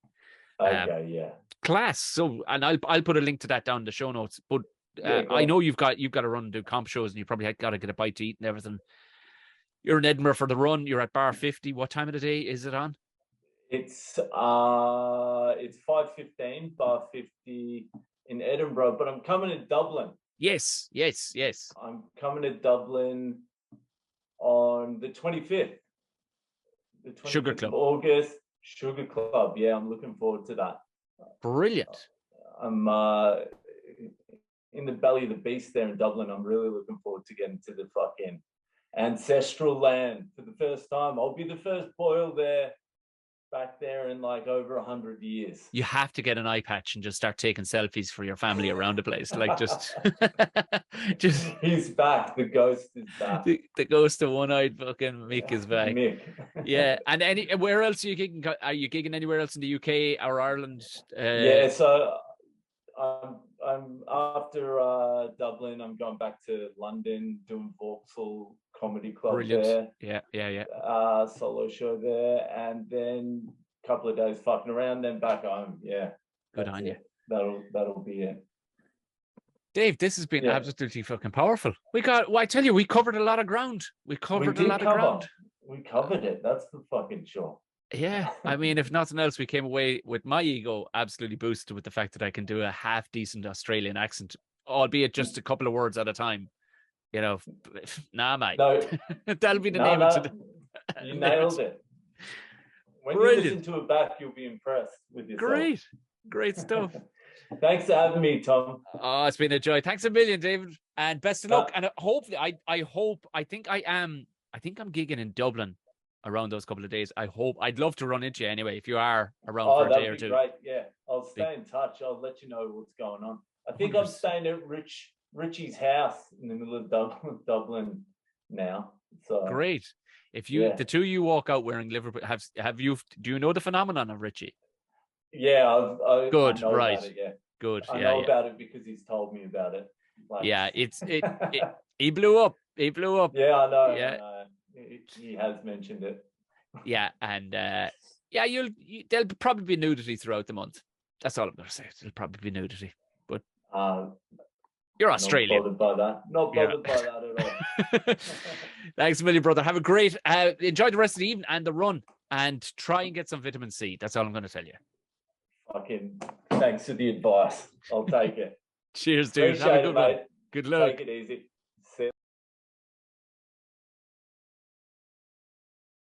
Class. So, and I'll put a link to that down in the show notes. But I know you've got to run and do comp shows, and you probably got to get a bite to eat and everything. You're in Edinburgh for the run. You're at Bar 50. What time of the day is it on? It's 5:15, Bar 50 in Edinburgh, but I'm coming to Dublin. Yes. I'm coming to Dublin on the 25th. The 25th Sugar Club. of August, Sugar Club. Yeah, I'm looking forward to that. Brilliant. I'm in the belly of the beast there in Dublin. I'm really looking forward to getting to the fucking ancestral land for the first time. I'll be the first Boyle there, back there in like over 100 years. You have to get an eye patch and just start taking selfies for your family around the place. Like just He's back. The ghost is back. The ghost of one-eyed fucking Mick is back. Mick. Yeah. And where else are you gigging? Are you gigging anywhere else in the UK or Ireland? Yeah, so I'm after Dublin, I'm going back to London, doing Vauxhall Comedy Club. Brilliant. There. Yeah. Solo show there, and then a couple of days fucking around, then back home. Yeah. Good on you. That'll be it. Dave, this has been absolutely fucking powerful. I tell you, we covered a lot of ground. We covered it. That's for fucking sure. Yeah. I mean, if nothing else, we came away with my ego absolutely boosted with the fact that I can do a half decent Australian accent, albeit just a couple of words at a time. You know, nah, mate. No, that'll be the name of it. You nailed it. When you listen to it back, you'll be impressed with yourself. Great stuff. Thanks for having me, Tom. Oh, it's been a joy. Thanks a million, David, and best of luck. And hopefully, I think I'm gigging in Dublin around those couple of days. I'd love to run into you anyway if you are around for a day or two. Great. Yeah, I'll stay in touch. I'll let you know what's going on. I think 100%. I'm staying at Richie's house in the middle of Dublin now. So great. If the two of you walk out wearing Liverpool, do you know the phenomenon of Richie? Yeah, good, I know right? About it, yeah, good. I know about it because he's told me about it. Like, yeah, he blew up. He blew up. Yeah, I know. Yeah, he has mentioned it. Yeah, and there'll probably be nudity throughout the month. That's all I'm going to say. There'll probably be nudity, but you're Australian. Not bothered by that at all. Thanks a million, brother. Have a great enjoy the rest of the evening and the run, and try and get some vitamin C. That's all I'm going to tell you. Fucking thanks for the advice. I'll take it. Cheers, dude. Appreciate Have a good one. mate. Good luck. Take it easy.